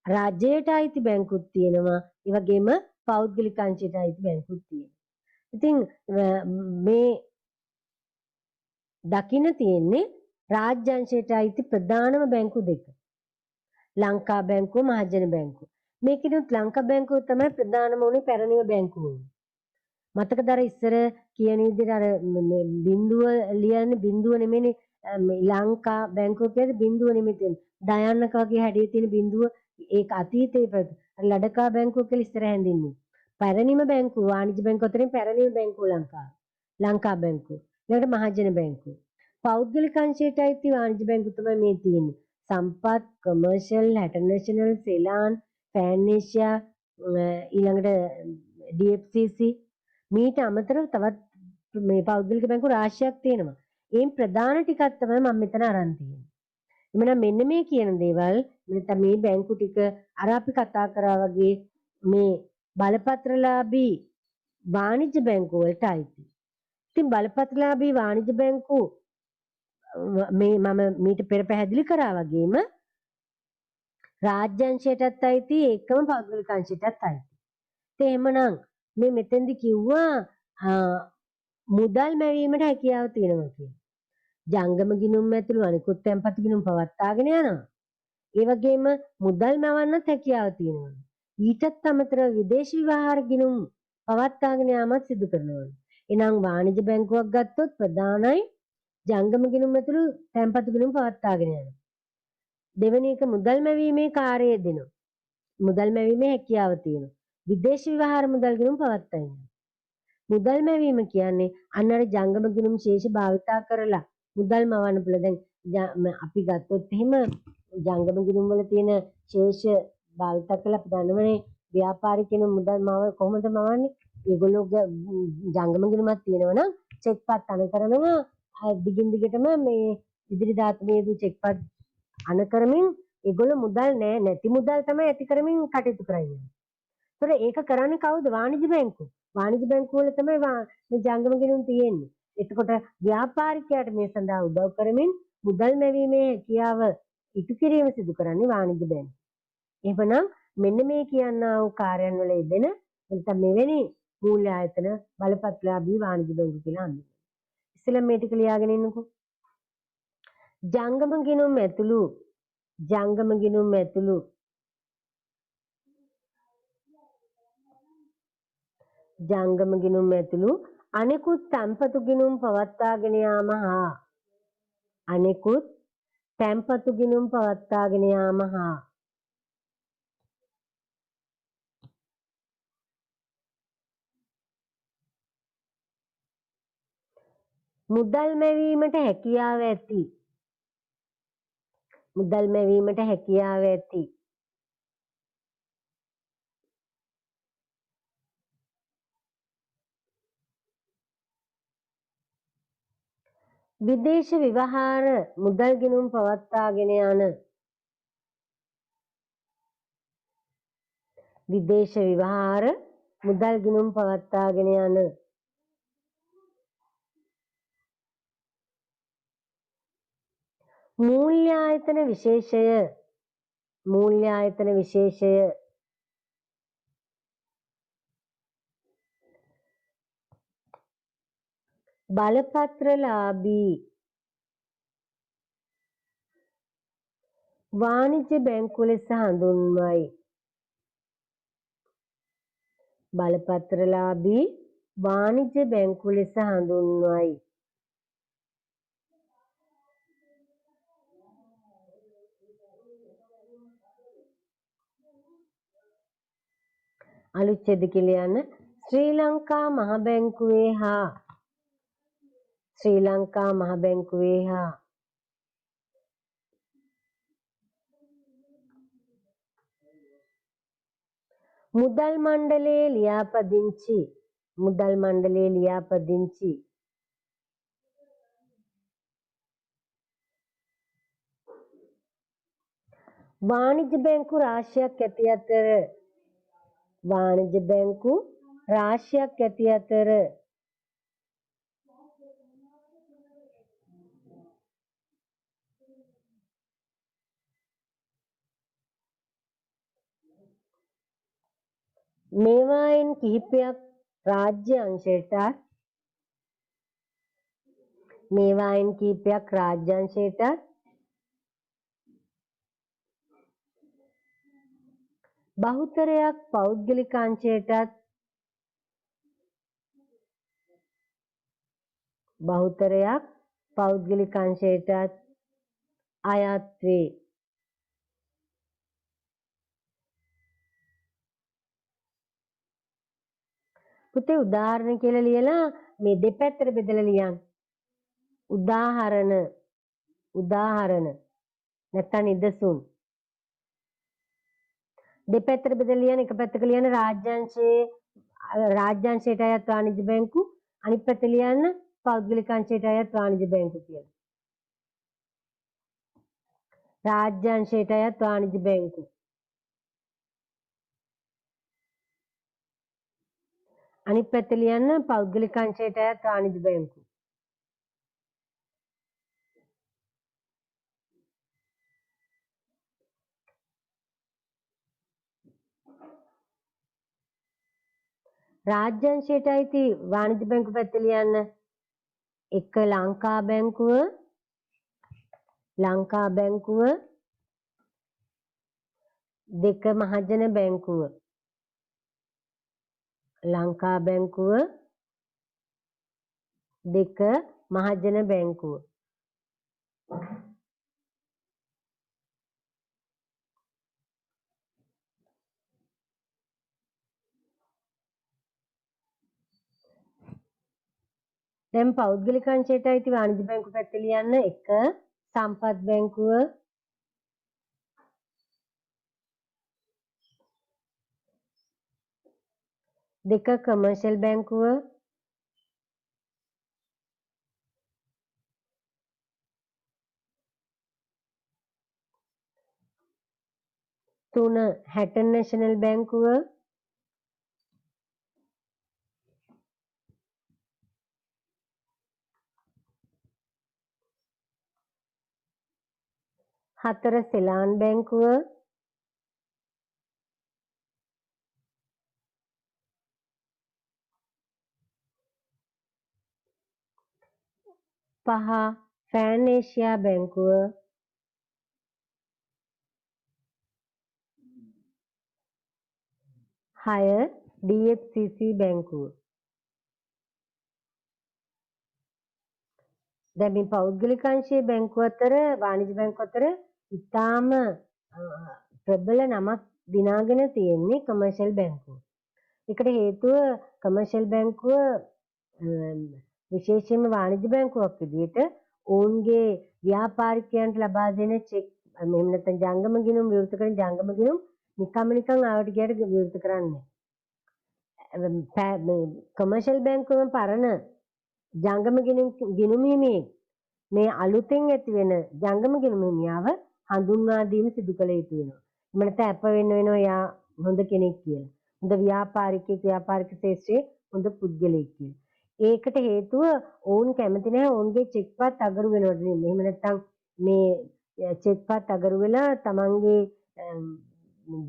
රාජ්‍යයට අයිති බැංකුත් තියෙනවා. ඒ වගේම පෞද්ගලික අංශයට අයිති බැංකුත් තියෙනවා. ඉතින් මේ දකින්න තියෙන්නේ රාජ්‍ය අංශයට අයිති ප්‍රධානම බැංකු දෙක. ලංකා බැංකුව, මහජන බැංකුව. මේකෙනුත් ලංකා බැංකුව තමයි ප්‍රධානම උනේ පැරණිම බැංකුව. මතකද අර ඉස්සර කියන විදිහට අර බිඳුව ලියන්නේ බිඳුව නෙමෙයිනේ ලංකා බැංකුව කියන්නේ බිඳුව නෙමෙයි තියෙන්නේ. ඩයන්නක වගේ හැඩයේ තියෙන බිඳුව ඒක අතීතයේ ලඩකා බැංකුව කියලා ඉස්සර හැඳින්වුවේ. පැරණිම බැංකුව වාණිජ්‍ය බැංකුව අතරින් පැරණිම බැංකුව ලංකා බැංකුව. ඊළඟට මහජන බැංකුව. පෞද්ගලික අංශයට අයිති වාණිජ්‍ය බැංකුව තමයි මේ තියෙන්නේ. සම්පත්, කොමර්ෂල්, හැටර්නේෂනල්, සෙලාන්, ෆෑනේෂියා ඊළඟට DFCC මීට අමතරව තවත් මේ පෞද්ගලික බැංකු රාශියක් තියෙනවා. ඒන් ප්‍රධාන ටිකක් තමයි මම මෙතන අරන් තියෙන්නේ. එමනම් මෙන්න මේ කියන දේවල් නැත්නම් මේ බැංකු ටික අර අපි කතා කරා වගේ මේ බලපත්‍රලාභී වාණිජ්‍ය බැංකු වලට අයිති. ඉතින් බලපත්‍රලාභී වාණිජ්‍ය බැංකු මේ මම මීට පෙර පැහැදිලි කරා වගේම රාජ්‍ය අංශයටත් අයිති ඒකම පෞද්ගලික අංශයටත් අයිති. ඉතින් එහෙමනම් මේ මෙතෙන්දි කිව්වා මුදල් මැවීමට හැකියාව තියෙනවා කියලා. ජංගම ගිණුම් ඇතුළු අනිකුත් තැන්පතු ගිණුම් පවත්වාගෙන යනවා. ඒ වගේම මුදල් මවන්නත් හැකියාව තියෙනවා. ඊටත් අමතරව විදේශ ව්‍යවහාර ගිණුම් පවත්වාගෙන යාමත් සිදු කරනවා. එනම් වාණිජ්‍ය බැංකුවක් ගත්තොත් ප්‍රධානයි ජංගම ගිණුම් ඇතුළු තැන්පතු ගිණුම් පවත්වාගෙන යනවා. දෙවෙනි එක මුදල් මැවීමේ කාර්යය දෙනවා. මුදල් මැවීමේ හැකියාව තියෙනවා. විදේශ ව්‍යවහාර මුදල් ගිණුම් පවත්වාගෙන යනවා. මුදල් මැවීම කියන්නේ අන්නර ජංගම ගිණුම් ශේෂ භාවිතා කරලා මුදල් මවන්න පුළුවන්. දැන් අපි ගත්තොත් එහෙම ජංගම ගිණුම් වල තියෙන ශේෂ භාවිතා කරලා අපි දන්නවනේ ව්‍යාපාරිකයන් මුදල් කොහොමද මවන්නේ? ඒගොල්ලෝ ජංගම ගිණුමක් තියෙනවා නම් චෙක් පත් අන කරනවා දිගින් දිගටම මේ ඉදිරි දාතමේදී චෙක් පත් අන කරමින් ඒගොල්ලෝ මුදල් නැති මුදල් තමයි ඇති කරමින් කටයුතු කරන්නේ. ඒතර ඒක කරන්නේ කවුද? වාණිජ්‍ය බැංකුව. වාණිජ්‍ය බැංකුව වල තමයි මේ ජංගම ගිණුම් තියෙන්නේ. එතකොට ව්‍යාපාරිකයාට මේ සඳහා උදව් කරමින් මුදල් මැවීමේ හැකියාව ඉටු කිරීම සිදු කරන්නේ වාණිජ්‍ය බැංකුව. එහෙමනම් මෙන්න මේ කියනා වූ කාර්යයන් වල යෙදෙන නැත්නම් මෙවැනි මූල්‍ය ආයතන බලපත්‍රලාභී වාණිජ්‍ය බැංකුව කියලා හඳුන්වනවා. ඉස්සෙල්ලා මේ ටික ලියාගෙන ඉන්නකෝ. ජංගම ගිණුම් ඇතුළු අනෙකුත් තැන්පතු ගිණුම් පවත්වාගෙන යාම හා මුදල් මැවීමට හැකියාව ඇති විදේශ ව්‍යවහාර මුදල් ගිණුම් පවත්වාගෙන යන මූල්‍යායතන විශේෂය මූල්‍යායතන විශේෂය බලපත්‍රලාභී වාණිජ්‍ය බැංකුව ලෙස හඳුන්වයි. බලපත්‍රලාභී වාණිජ්‍ය බැංකුව ලෙස හඳුන්වයි. අලුත් ඡේද කියල යන ශ්‍රී ලංකා මහ බැංකුවේ හා ශ්‍රී ලංකා මහ බැංකුවේ හා මුදල් මණ්ඩලයේ ලියාපදිංචි වාණිජ්‍ය බැංකු රාශියක් ඇති අතර මේවායින් කිහිපයක් රාජ්‍ය අංශයටත් බහුතරයක් පෞද්ගලික අංශයටත් අයත් වේ. පුතේ උදාහරණ කියලා ලියලා මේ දෙපැත්තට බෙදලා ලියන්න. උදාහරණ නැත්නම් නිදසුන් දෙපැත්තට බෙදලා ලියන. එක පැත්තක ලියන රාජ්‍යාංශයට අයත් වාණිජ්‍ය බැංකු, අනිත් පැත්ත ලියන්න පෞද්ගලික අංශයට අයත් වාණිජ්‍ය බැංකු කියලා. රාජ්‍යාංශයට අයත් වාණිජ්‍ය බැංකු, අනිත් පැත්ත ලියන්න පෞද්ගලික අංශයට අයත් වාණිජ්‍ය බැංකු. රාජ්‍යාංශයට අයිති වාණිජ්‍ය බැංකු පැත්ත ලියන්න. එක ලංකා බැංකුව, දෙක මහජන බැංකුව. ලංකා බැංකුව, දෙක මහජන බැංකුව. දැන් පෞද්ගලික අංශයට අයිති වාණිජ්‍ය බැංකු පැත්ත ලියන්න. එක සම්පත් බැංකුව, දෙක කමර්ෂල් බැංකුව, තුන හැටන් නැෂනල් බැංකුව, හතර සෙලාන් බැංකුව, පහ ෆෑන් ඒෂියා බැංකුව, හය DFCC බැංකුව. දැන් මේ පෞද්ගලික අංශයේ බැංකුව අතර වාණිජ්‍ය බැංකුව අතර ඉතාම ප්‍රබල නමක් දිනාගෙන තියෙන්නේ කමර්ෂල් බැංකුව. ඒකට හේතුව කමර්ෂල් බැංකුව විශේෂයෙන්ම වාණිජ්‍ය බැංකුවක් විදිහට ඔවුන්ගේ ව්‍යාපාරිකයන්ට ලබා දෙන චෙක් එහෙම නැත්නම් ජංගම ගිණුම් විවෘත කරන ජංගම ගිණුම් නිකන් ආවට ගියට විවෘත කරන්නේ. කමර්ෂල් බැංකුවම පරණ ජංගම ගිණුම් හිමියෙක් මේ අලුතෙන් ඇති වෙන ජංගම ගිණුම් හිමියාව හඳුන්වා දීම සිදු කළ යුතු වෙනවා. එහෙම නැත්නම් අප වෙනවා යා හොඳ කෙනෙක් කියලා. හොඳ ව්‍යාපාරික ශාස්ත්‍රයේ හොඳ පුද්ගලයෙක් කියලා. ඒකට හේතුව ඔවුන් කැමති නැහැ ඔවුන්ගේ චෙක්පත් අගරු වෙනවට නෙමෙයි. එහෙම නැත්නම් මේ චෙක්පත් අගරු වෙලා තමන්ගේ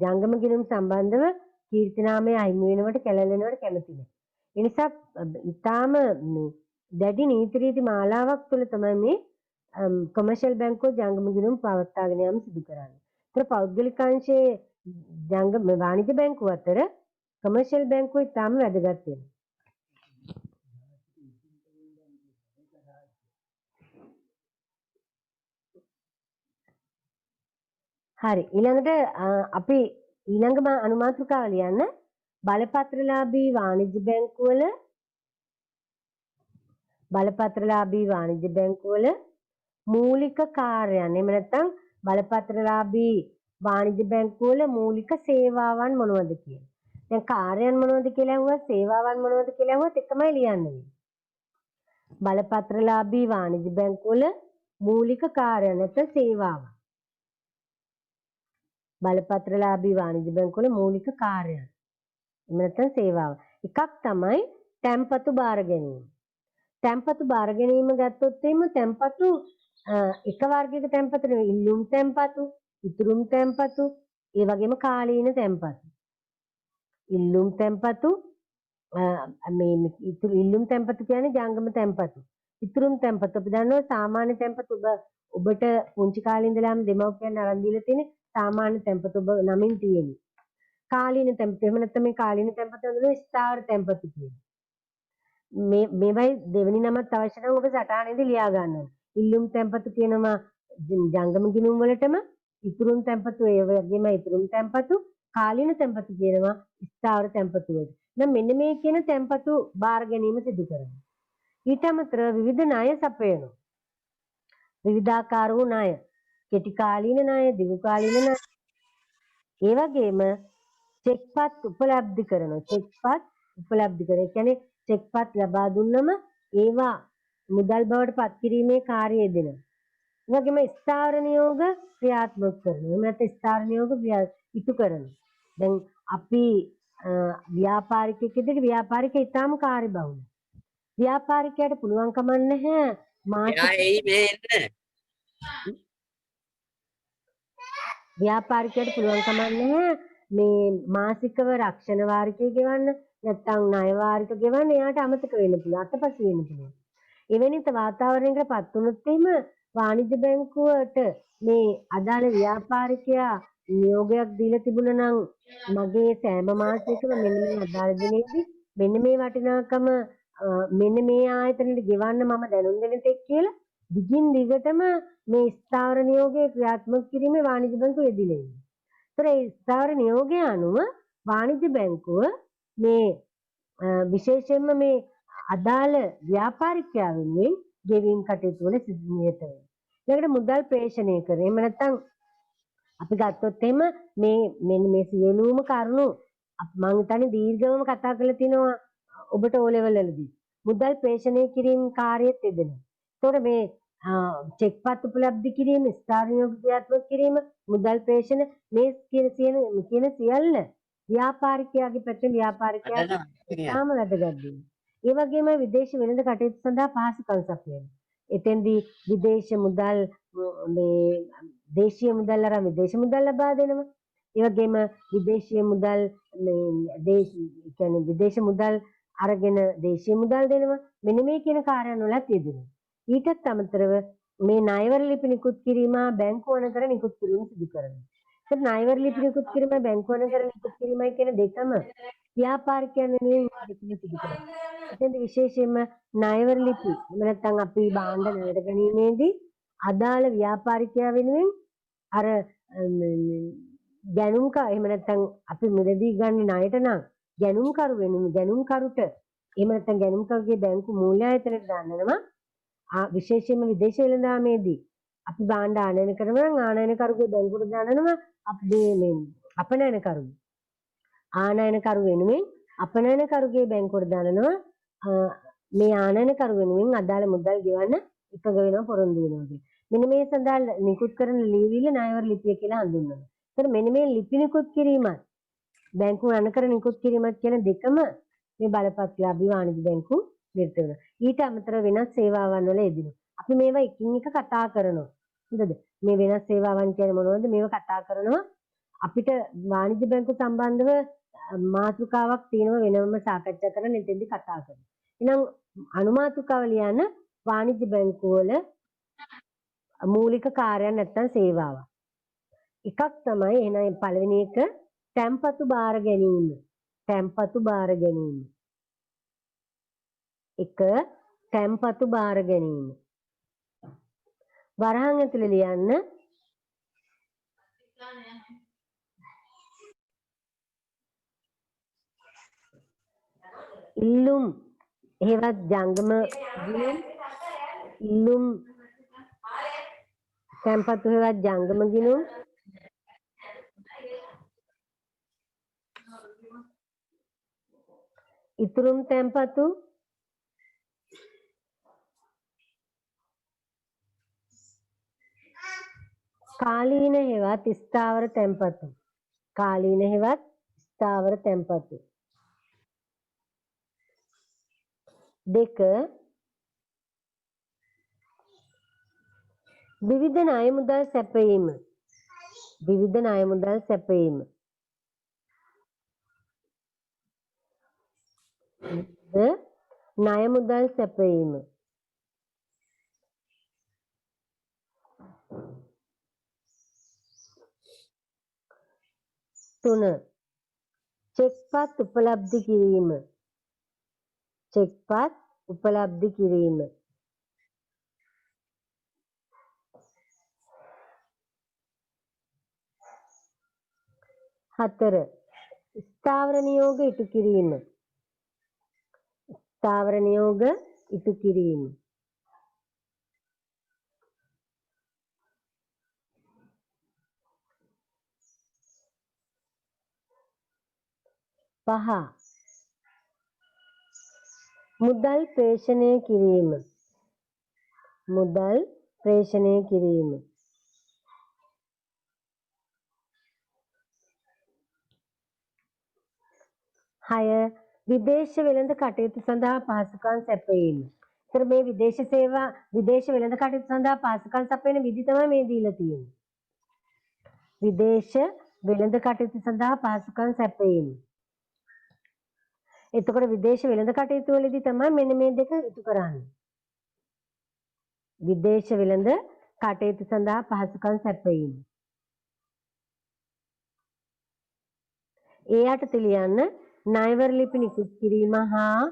ජංගම ගිණුම් සම්බන්ධව කීර්තිනාමය අහිමි වෙනවට කැළලෙනවට කැමති නැහැ. ඒ නිසා ඊටාම මේ දැඩි නීති රීති මාලාවක් තුළ තමයි මේ කොමර්ෂල් බැංකුව ජංගම ගිණුම් පවත්වාගෙන යාම සිදු කරන්නේ. ඒතර පෞද්ගලික අංශයේ ජංගම වාණිජ්‍ය බැංකුව අතර කොමර්ෂල් බැංකුව ඊටාම වැදගත් වෙනවා. හරි ඊළඟට අපි ඊළඟ අනුමාතෘකාව ලියන්න බලපත්‍රලාභී වාණිජ්‍ය බැංකුවල මූලික කාර්යයන් එහෙම නැත්නම් බලපත්‍රලාභී වාණිජ්‍ය බැංකුවල මූලික සේවාවන් මොනවද කියලා. දැන් කාර්යයන් මොනවද කියලා ඇහුවා සේවාවන් මොනවද කියලා ඇහුවත් එකමයි ලියන්නේ. බලපත්‍රලාභී වාණිජ්‍ය බැංකුවල මූලික කාර්යයන් නැත්නම් සේවාවන්. බලපත්‍රලාභී වාණිජ්‍ය බැංකුවල මූලික කාර්යයන්. එහෙම නැත්නම් සේවාව. එකක් තමයි තැන්පතු බාර ගැනීම. තැන්පතු බාර ගැනීම ගත්තොත් එimhe තැන්පතු එක වර්ගයක තැන්පතු නෙවෙයි ඉල්ලුම් තැන්පතු, ඉතුරුම් තැන්පතු, ඒ වගේම කාලීන තැන්පතු. ඉල්ලුම් තැන්පතු මේ ඉල්ලුම් තැන්පතු කියන්නේ ජංගම තැන්පතු. ඉතුරුම් තැන්පතු අපි දන්නවා සාමාන්‍ය තැන්පතු ඔබට පුංචි කාලේ ඉඳලාම දෙමව්පියන් අරන් දීලා තියෙන සාමාන්‍ය තැන්පතු ඔබ නමින් තියෙන්නේ. කාලීන තැන්පතු එහෙම නැත්නම් මේ කාලීන තැන්පතු වල ස්ථාවර තැන්පතු කියනවා. මේවයි දෙවෙනි නමත් අවශ්‍ය නම් ඔබ සටහනේදී ලියා ගන්න ඕනේ. ඉල්ලුම් තැන්පතු කියනවා ජංගම ගිණුම් වලටම, ඉතුරුම් තැන්පතු ඒ වගේම ඉතුරුම් තැන්පතු, කාලීන තැන්පතු කියනවා ස්ථාවර තැන්පතු වලට. දැන් මෙන්න මේ කියන තැන්පතු බාර ගැනීම සිදු කරනවා. ඊට අමතරව විවිධ ණය සපයනවා. විවිධාකාර වූ ණය, කෙටි කාලීන ණය, දීර්ඝ කාලීන ණය. ඒ වගේම චෙක්පත් උපලබ්ධි කරනවා. චෙක්පත් උපලබ්ධි කරන. ඒ කියන්නේ චෙක්පත් ලබා දුන්නම ඒවා මුදල් බවට පත් කිරීමේ කාර්යය දෙනවා. ඒ වගේම ස්ථාවර නියෝග ක්‍රියාත්මක කරනවා. එහෙම නැත්නම් ස්ථාවර නියෝග ඉටු කරනවා. දැන් අපි ව්‍යාපාරිකයෙක් විදිහට ව්‍යාපාරිකයා ඊටාම කාර්යබහුලයි. ව්‍යාපාරිකයාට පුළුවන් කමක් නැහැ ව්‍යාපාරිකයාට පුළුවන් කමක් නැහැ මේ මාසිකව රක්ෂණ වාරිකය ගෙවන්න නැත්නම් ණය වාරික ගෙවන්න එයාට අමතක වෙන්න පුළුවන් අතපසු වෙන්න පුළුවන්. එවැනි වාතාවරණයකට පත් වුණොත් එහෙම වාණිජ්‍ය බැංකුවට මේ අදාළ ව්‍යාපාරිකයා නියෝගයක් දීලා තිබුණා නම් මගේ සෑම මාසයකම මෙන්න මේ අදාළ දිනෙදී මෙන්න මේ වටිනාකම මෙන්න මේ ආයතනෙට ගෙවන්න මම දැනුම් දෙන තෙක් කියලා දිගින් දිගටම මේ ස්ථාවර නියෝගයේ ක්‍රියාත්මක කිරීමේ වාණිජ්‍ය බැංකුව යෙදිලා ඉන්නේ. ඒතර ඒ ස්ථාවර නියෝගය අනුව වාණිජ්‍ය බැංකුව මේ විශේෂයෙන්ම මේ අදාළ ව්‍යාපාරිකයා වෙනුවෙන් ගෙවීම් කටයුතු වල නිරත වෙනවා. ඊළඟට මුදල් ප්‍රේෂණය කරන. එහෙම නැත්නම් අපි ගත්තොත් එහෙම මේ සියලුම කරුණු මම හිතන්නේ දීර්ඝවම කතා කරලා තිනවා ඔබට O level වලදී. මුදල් ප්‍රේෂණය කිරීම කාර්යයත් යෙදෙනවා. ඒතකොට මේ චෙක්පත් උපලබ්ධි කිරීම, ස්ථාවර නියෝග ක්‍රියාත්මක කිරීම, මුදල් ප්‍රේෂණ මේ කියන සියල්ල ව්‍යාපාරිකයාගේ පැත්තෙන් ව්‍යාපාරිකයාට තාම වැදගත් දෙයක්. ඒ වගේම විදේශ වෙළඳ කටයුතු සඳහා පහසුකම් සපයනවා. එතෙන්දී විදේශ මුදල් මේ දේශීය මුදල් අරන් විදේශ මුදල් ලබා දෙනවා. ඒ වගේම විදේශීය මුදල් කියන්නේ විදේශ මුදල් අරගෙන දේශීය මුදල් දෙනවා. මෙන්න මේ කියන කාර්යයන් වලත් යෙදෙනවා. ඊටත් අමතරව මේ ණයවර ලිපි නිකුත් කිරීම බැංකුව අනකර නිකුත් කිරීම සිදු කරනවා. ඒත් ණයවර ලිපි නිකුත් කිරීම බැංකුව අනකර නිකුත් කිරීමයි කියන දෙකම ව්‍යාපාරිකයන් වෙනුවෙන් සිදු කරනවා. එතෙන්ද විශේෂයෙන්ම ණයවර ලිපි නැත්නම් අපි භාණ්ඩ ණයට ගැනීමේදී අදාළ ව්‍යාපාරිකයා වෙනුවෙන් අර ගැනුම්කා එහෙම නැත්නම් අපි මිලදී ගන්න ණයට නම් ගැනුම්කරු වෙනුවෙන් ගැනුම්කරුට එහෙම නැත්නම් ගැනුම්කරුගේ බැංකු මූල්‍ය ආයතනයට දාන්නනවා. විශේෂයෙන්ම විදේශ වෙළඳාමේදී අපි භාණ්ඩ ආනයන කරනවා නම් ආනයනකරුගේ බැංකුවට දානවා අපි මේ අපනයනකරු ආනයනකරු වෙනුවෙන් අපනයනකරුගේ බැංකුවට දානවා මේ ආනයනකරු වෙනුවෙන් අදාළ මුදල් ගෙවන්න එකග වෙනවා පොරොන්දු වෙනවා කියන්නේ. මෙන්න මේ සඳහා නිකුත් කරන ලියවිල්ල ණයවර ලිපිය කියලා හඳුන්වනවා. ඒතර මෙන්න මේ ලිපි නිකුත් කිරීමත් බැංකුව අනකර නිකුත් කිරීමත් කියන දෙකම මේ බලපත්‍රලාභී වාණිජ්‍ය බැංකුව නිරත වෙනවා. ඊට අමතරව වෙනත් සේවාවන් වල යෙදෙනවා. අපි මේවා එකින් එක කතා කරනවා. හොඳද? මේ වෙනස් සේවාවන් කියන්නේ මොනවද? මේව කතා කරනවා. අපිට වාණිජ්‍ය බැංකු සම්බන්ධව මාතෘකාවක් තියෙනවා වෙනම සාකච්ඡා කරන්න එතෙන්දි කතා කරමු. එහෙනම් අනුමාතෘකාව ලියන්න වාණිජ්‍ය බැංකු වල මූලික කාර්යයන් නැත්නම් සේවාවක්. එකක් තමයි එහෙනම් පළවෙනි එක තැන්පතු බාර ගැනීම. තැන්පතු බාර ගැනීම. එක තැන්පතු බාර ගැනීම. වරහන් ඇතුලේ ලියන්න ඉල්ලුම් එහෙවත් ජංගම ගිණුම් ඉල්ලුම් තැන්පතු එහෙවත් ජංගම ගිණුම් ඉතුරුම් තැන්පතු කාලීන හෙවත් ස්ථාවර තැන්පතු. කාලීන හෙවත් ස්ථාවර තැන්පතු. දෙක විවිධ ණය මුදල් සැපයීම. විවිධ ණය මුදල් සැපයීම. ණය මුදල් සැපයීම. තුන චෙක්පත් උපලබ්ධි කිරීම. චෙක්පත් උපලබ්ධි කිරීම. හතර ස්ථාවර නියෝග ඉටු කිරීම. ස්ථාවර නියෝග ඉටු කිරීම. පහ මුදල් ප්‍රේෂණය කිරීම. මුදල් ප්‍රේෂණය කිරීම. 6 විදේශ වෙළඳ කටයුතු සඳහා පහසුකම් සැපයීම. ඒතර මේ විදේශ සේවා විදේශ වෙළඳ කටයුතු සඳහා පහසුකම් සපයන විදි තමයි මේ දීලා තියෙන්නේ. විදේශ වෙළඳ කටයුතු සඳහා පහසුකම් සැපයීම. එතකොට විදේශ වෙළඳ කටයුතු වලදී තමයි මෙන්න මේ දෙක ඉටු කරන්නේ. විදේශ වෙළඳ කටයුතු සඳහා පහසුකම් සැපයීම. ඒ යටතේ ලියන්න ණයවර ලිපි නිකුත් කිරීම හා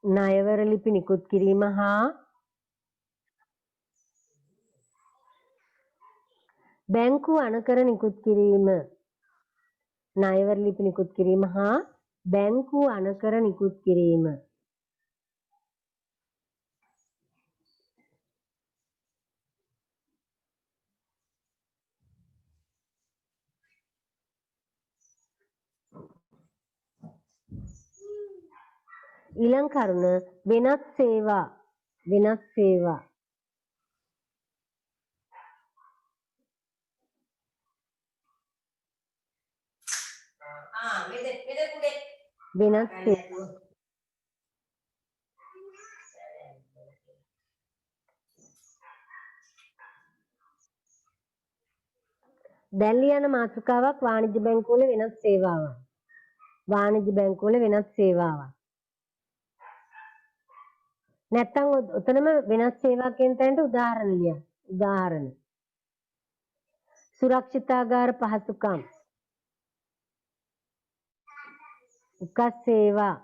ණයවර ලිපි නිකුත් කිරීම හා බැංකු අනකර නිකුත් කිරීම. ණයවර ලිපි නිකුත් කිරීම හා බැංකු අනකර නිකුත් කිරීම. ඊළඟ කරුණ වෙනත් සේවා. වෙනත් සේවා. වෙනත් සේවා. දැන් ලියන මාතෘකාවක් වාණිජ්‍ය බැංකුවල වෙනත් සේවාවක්. වාණිජ්‍ය බැංකුවල වෙනත් සේවාවක්. නැත්තම් ඔතනම වෙනස් සේවා කියන තැනට උදාහරණ ලියන්න. උදාහරණ. සුරක්ෂිතාගාර පහසුකම්. උකස් සේවා.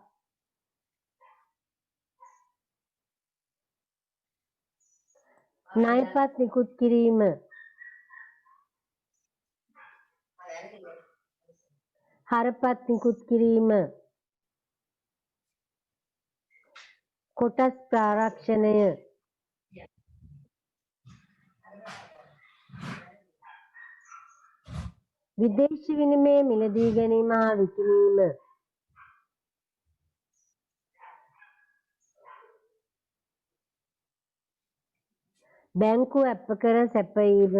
ණයපත් නිකුත් කිරීම. හරපත් නිකුත් කිරීම. කොටස් ප්‍රාරක්ෂණය. විදේශ විනිමය මිලදී ගැනීම හා විකිණීම. බැංකු අපකර සැපයීම.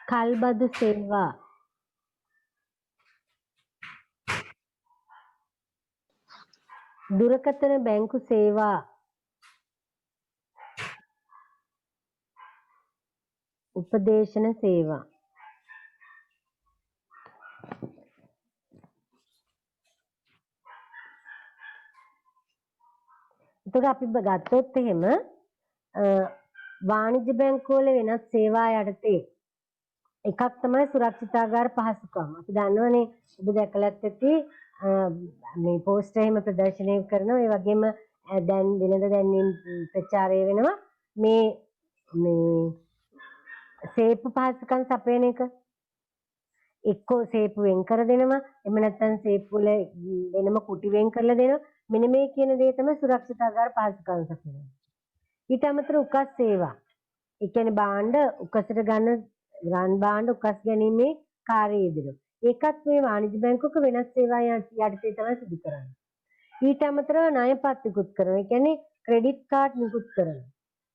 කල්බදු සේවා. දුරකථන බැංකු සේවා උපදේශන සේවා. එතකොට අපි ගත්තොත් එහෙම වාණිජ්‍ය බැංකුවල වෙනත් සේවා යටතේ එකක් තමයි සුරක්ෂිතාගාර පහසුකම්. අපි දන්නවනේ ඔබ දැකලත් ඇති මේ පෝස්ටර් එහෙම ප්‍රදර්ශනය කරනවා. ඒ වගේම දැන් වෙනද දැන් ප්‍රචාරය වෙනවා මේ සේප පහසුකම් සපයන එක. එක්කෝ සේප වෙන් කර දෙනවා. එහෙම නැත්නම් සේප වල වෙනම කුටි වෙන් කරලා දෙනවා. මෙන්න මේ කියන දේ තමයි සුරක්ෂිතාගාර පහසුකම් සපයනවා. ඊට අමතරව උකස් සේවා. ඒ කියන්නේ භාණ්ඩ උකසට ගන්න රන් භාණ්ඩ උකස් ගැනීමේ කාර්යය යෙදෙනවා. ඒකත් මේ වාණිජ්‍ය බැංකුවක වෙනස් සේවා යටතේ තමයි සිදු කරන්නේ. ඊට අමතරව ණයපත් නිකුත් කරනවා. ඒ කියන්නේ ක්‍රෙඩිට් කාඩ් නිකුත් කරනවා.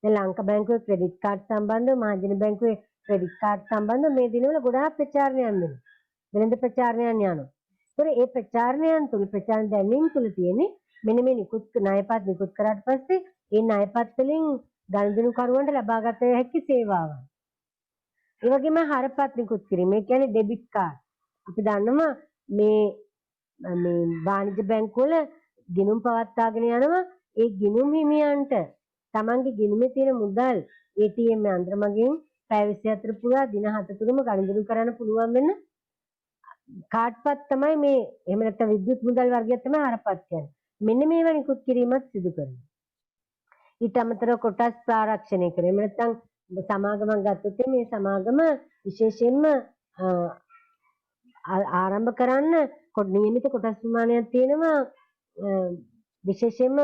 දැන් ලංකා බැංකුවේ ක්‍රෙඩිට් කාඩ් සම්බන්ධව මහජන බැංකුවේ ක්‍රෙඩිට් කාඩ් සම්බන්ධව මේ දිනවල ගොඩාක් ප්‍රචාරණයන් වෙනවා. වෙළඳ ප්‍රචාරණයන් යනවා. ඒතර ඒ ප්‍රචාරණයන් තුල ප්‍රචාරණ දැන්වීම තුල තියෙන්නේ මෙන්න මේ ණයපත් නිකුත් කරාට පස්සේ ඒ ණයපත් වලින් ගනුදෙනු කරුවන්ට ලබාගත හැකි සේවාවන්. ඒ වගේම හරපත් නිකුත් කිරීම. ඒ කියන්නේ ඩෙබිට් කාඩ්. අපි දන්නවා මේ වාණිජ්‍ය බැංකුවල ගිණුම් පවත්වාගෙන යනවා. ඒ ගිණුම් හිමියන්ට තමන්ගේ ගිණුමේ තියෙන මුදල් ATM යන්ත්‍ර මගින් පැය 24 පුරා දින 7 තුරම ගනුදෙනු කරන්න පුළුවන් වෙන කාඩ්පත් තමයි මේ. එහෙම නැත්නම් විද්‍යුත් මුදල් වර්ගයක් තමයි හරපත් කියන්නේ. මෙන්න මේවා නිකුත් කිරීමත් සිදු කරනවා. ඊට අමතරව කොටස් ප්‍රාරක්ෂණය කරනවා. එහෙම නැත්නම් සමාගමක් ගත්තොත් මේ සමාගම විශේෂයෙන්ම ආරම්භ කරන්න නියමිත කොටස් ප්‍රමාණයක් තියෙනවා. විශේෂයෙන්ම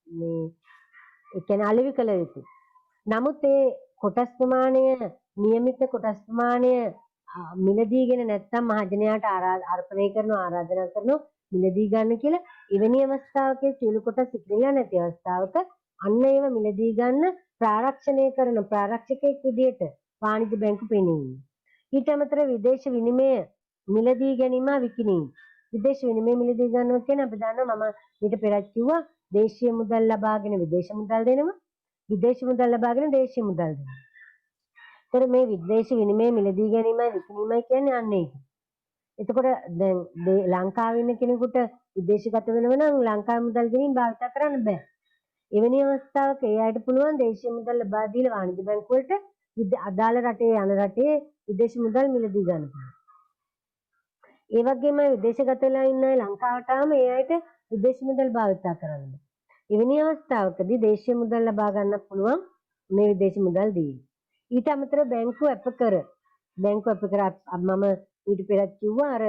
මේ ඒ කියන්නේ අලෙවි කළ යුතු. නමුත් ඒ කොටස් ප්‍රමාණය නියමිත කොටස් ප්‍රමාණය මිලදීගෙන නැත්නම් මහජනයාට අර්පණය කරන ආරාධනා කරන මිලදී ගන්න කියලා එවැනි අවස්ථාවක සියලු කොටස් ඉතිරිලා නැති අවස්ථාවක අන්න ඒව මිලදී ගන්න ප්‍රාරක්ෂණය කරන ප්‍රාරක්ෂකයෙක් විදිහට වාණිජ්‍ය බැංකු පෙනී. ඊට අමතරව විදේශ විනිමය මිලදී ගැනීම විකිණීම. විදේශ විනිමය මිලදී ගන්නවා කියන්නේ අපි දන්නවා මම ඊට පෙරත් කිව්වා දේශීය මුදල් ලබාගෙන විදේශ මුදල් දෙනවා. විදේශ මුදල් ලබාගෙන දේශීය මුදල් දෙනවා. ඒතර මේ විදේශ විනිමය මිලදී ගැනීමයි විකිණීමයි කියන්නේ අන්න ඒක. එතකොට දැන් ලංකාවේ ඉන්න කෙනෙකුට විදේශගත වෙනව නම් ලංකාවේ මුදල් ගෙනින් භාවිත කරන්න බෑ. එවැනි අවස්ථාවක ඒ අයට පුළුවන් දේශීය මුදල් ලබා දීලා වාණිජ්‍ය බැංකු වලට අදාළ රටේ යන රටේ විදේශ මුදල් මිලදී ගන්න පුළුවන්. ඒ වගේම විදේශගත වෙලා ඉන්න අය ලංකාවට ආවම ඒ අයට විදේශ මුදල් භාවිත කරන්න බෑ. එවැනි අවස්ථාවකදී දේශීය මුදල් ලබා ගන්න පුළුවන් මේ විදේශ මුදල් දීලා. ඊට අමතරව බැංකුව අපකර මම ඊට පෙරත් කිව්වා අර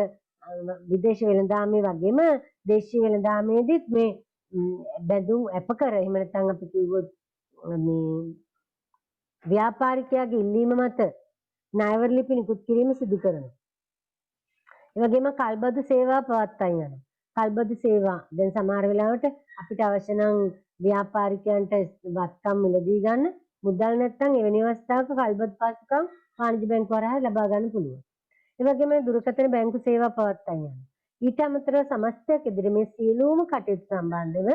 විදේශ වෙළඳාමේ වගේම දේශීය වෙළඳාමේදීත් මේ බැඳුම් අපකර එහෙම නැත්නම් අපි කිව්වොත් මේ ව්‍යාපාරිකයාගේ ඉල්ලීම මත ණයවර ලිපි නිකුත් කිරීම සිදු කරනවා. ඒ වගේම කල්බදු සේවා පවත්වාගෙන යනවා. කල්බදු සේවා දැන් සමහර වෙලාවට අපිට අවශ්‍ය නම් ව්‍යාපාරිකයන්ට වත්කම් මිලදී ගන්න මුදල් නැත්නම් එවැනි අවස්ථාවක කල්බදු පහසුකම් වාණිජ්‍ය බැංකුව හරහා ලබා ගන්න පුළුවන්. ඒ වගේම දුරකථන බැංකු සේවා පවත්වාගෙන යනවා. ඊට අමතරව සමස්තයක් ඉදිරියේ මේ සියලුම කටයුතු සම්බන්ධව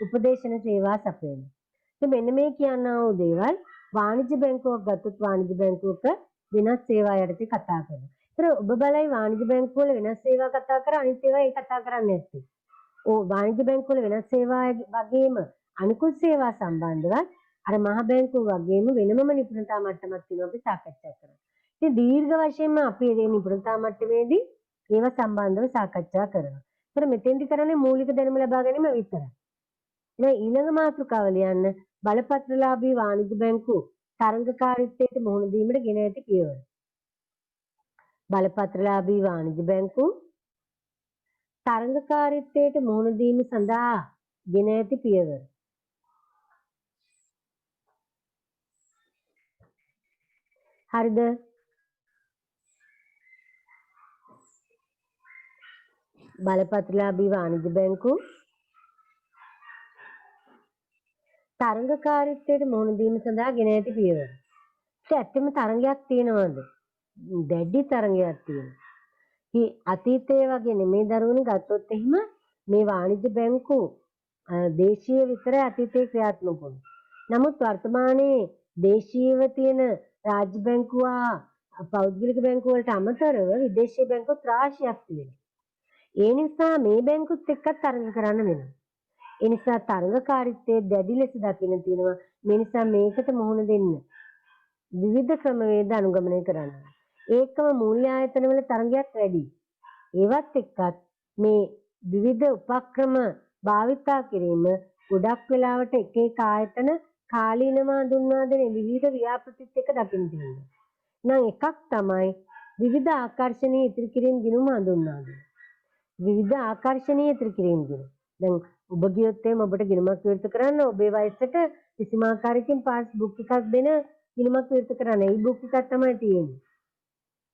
උපදේශන සේවා සපයනවා. ඉතින් මෙන්න මේ කියනා වූ දේවල් වාණිජ්‍ය බැංකුවක් ගත්තොත් වාණිජ්‍ය බැංකුවක වෙනස් සේවා යටතේ කතා කරනවා. ඒතර ඔබ බලයි වාණිජ්‍ය බැංකුව වල වෙනස් සේවා කතා කරා අනිත් ඒවා ඒ කතා කරන්නේ නැත්තේ. වාණිජ්‍ය බැංකුව වල වෙනස් සේවා වගේම අනිකුත් සේවා සම්බන්ධව අර මහ බැංකුව වගේම වෙනමම නිපුණතා මට්ටමක් තියෙනවා අපි සාකච්ඡා කරා. ඉතින් දීර්ඝ වශයෙන්ම අපි මේ නිපුණතා මට්ටමේදී ඒව සම්බන්ධව සාකච්ඡා කරනවා. ඒතර මෙතෙන්දි කරන්නේ මූලික දැනුම ලබා ගැනීම විතරයි. දැන් ඊළඟ මාතෘකාව ලියන්න බලපත්‍රලාභී වාණිජ්‍ය බැංකුව තරඟකාරීත්වයට මුහුණ දීමට ගෙන ඇති පියවර. බලපත්‍රලාභී වාණිජ්‍ය බැංකුව තරඟකාරීත්වයට මුහුණ දීම සඳහා ගෙන ඇති පියවර. හරිද? බලපත්‍රලාභී වාණිජ්‍ය බැංකුව තරඟකාරීත්වයට මුහුණ දීම සඳහා ගෙන ඇති පියවර. ඒක ඇත්තම තරඟයක් තියෙනවද? දැඩි තරඟයක් තියෙනවා. අතීතයේ වගේ නෙමේ දරුවනේ ගත්තොත් එහෙම මේ වාණිජ්‍ය බැංකුව දේශීය විතර අතීතයේ ක්‍රියාත්මක වුණා. නමුත් වර්තමානයේ දේශීයව තියෙන රාජ්‍ය බැංකු පෞද්ගලික බැංකු වලට අමතරව විදේශීය බැංකුත් රාශියක් තියෙනවා. ඒ නිසා මේ බැංකුත් එක්ක තරඟ කරන්න වෙනවා. ඒ නිසා තරඟකාරීත්වයේ දැඩි ලෙස දකින්න තියෙනවා. මේ නිසා මේකට මුහුණ දෙන්න විවිධ ක්‍රමවේද අනුගමනය කරන්න. ඒකම මූල්‍ය ආයතනවල තරඟයක් වැඩි. ඒවත් එක්කත් මේ විවිධ උපක්‍රම භාවිතා කිරීම ගොඩක් වෙලාවට එක එක ආයතන කාලීනව හඳුන්වා දෙන විවිධ ව්‍යාපෘතිත් එක්ක දකින්න තියෙනවා. නම් එකක් තමයි විවිධ ආකර්ෂණීය ඉතිරි කිරීම ගිණුම හඳුන්වා දෙන. විවිධ ආකර්ෂණීය ඉතිරි කිරීම ගිණුම. දැන් ඔබ ගියොත් එහෙම ඔබට ගිණුමක් විවෘත කරන්න ඔබේ වයසට කිසිම ආකාරයකින් පාස් බුක් එකක් දෙන ගිණුමක් විවෘත කරන්න. ඒ බුක් එකක් තමයි තියෙන්නේ.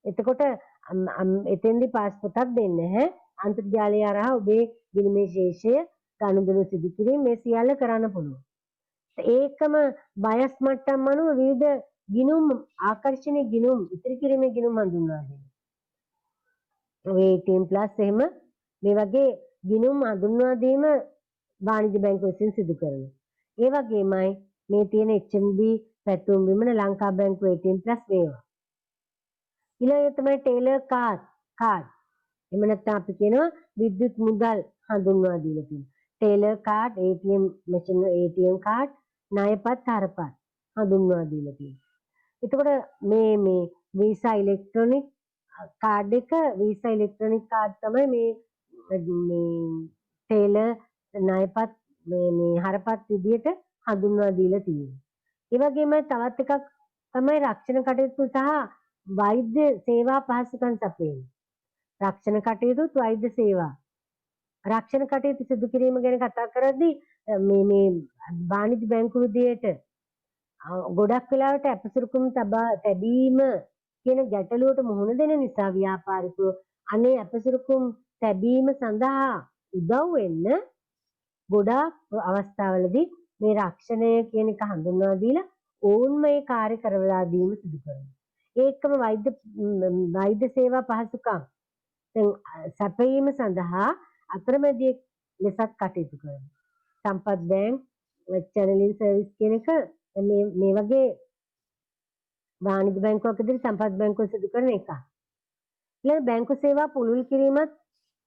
එතකොට එතෙන්දී පාස් පොතක් දෙන්නේ නැහැ. අන්තර්ජාලය හරහා ඔබේ ගිණුමේ ශේෂය ගනුදෙනු සිදු කිරීම මේ සියල්ල කරන්න පුළුවන්. ඒකම වයස් මට්ටම් අනුව විවිධ ගිණුම් ආකර්ෂණීය ගිණුම් ඉතිරි කිරීමේ ගිණුම් හඳුන්වා දෙනවා. ඔය 18+ එහෙම මේ වගේ ගිණුම් හඳුන්වා දීම වාණිජ්‍ය බැංකුව විසින් සිදු කරනවා. ඒ වගේමයි මේ තියෙන HNB පැතුම් විමන ලංකා බැංකුව 18+ මේවා. ඊළඟට තමයි ටේලර් කාඩ්. එහෙම නැත්නම් අපි කියනවා විද්‍යුත් මුදල් හඳුන්වා දීලා තියෙනවා. Teller card, ATM machine ATM card, ණයපත් හරපත් හඳුන්වා දීලා තියෙනවා. එතකොට මේ වීසා ඉලෙක්ට්‍රොනික කාඩ් එක වීසා ඉලෙක්ට්‍රොනික කාඩ් තමයි මේ ටේලර් ණයපත් මේ හරපත් විදියට හඳුන්වා දීලා තියෙනවා. ඒ වගේම තවත් එකක් තමයි රක්ෂණ කටයුතු සහ වෛද්‍ය සේවා පහසුකම් සපයීම. රක්ෂණ කටයුතුත් වෛද්‍ය සේවා. රක්ෂණ කටයුතු සිදු කිරීම ගැන කතා කරද්දී මේ වාණිජ්‍ය බැංකු විදියට ගොඩක් වෙලාවට අපසුරුකුම් තැබීම කියන ගැටලුවට මුහුණ දෙන නිසා ව්‍යාපාරිකයෝ අනේ අපසුරුකුම් තැබීම සඳහා උදව් වෙන්න ගොඩාක් අවස්ථාවලදී මේ රක්ෂණය කියන එක හඳුන්වා දීලා ඕන්ම මේ කාර්ය කරවලා දීම සිදු කරනවා. ඒකම වෛද්‍ය සේවා පහසුකම් සැපයීම සඳහා අතරමැදියෙක් ලෙසත් කටයුතු කරනවා. සම්පත් බැංක් චැනලින් සර්විස් කියන එක මේ වගේ වාණිජ්‍ය බැංකුවක් ඉදිරි සම්පත් බැංකුව සිදු කරන එක. ඊළඟ බැංකු සේවා පුළුල් කිරීමත්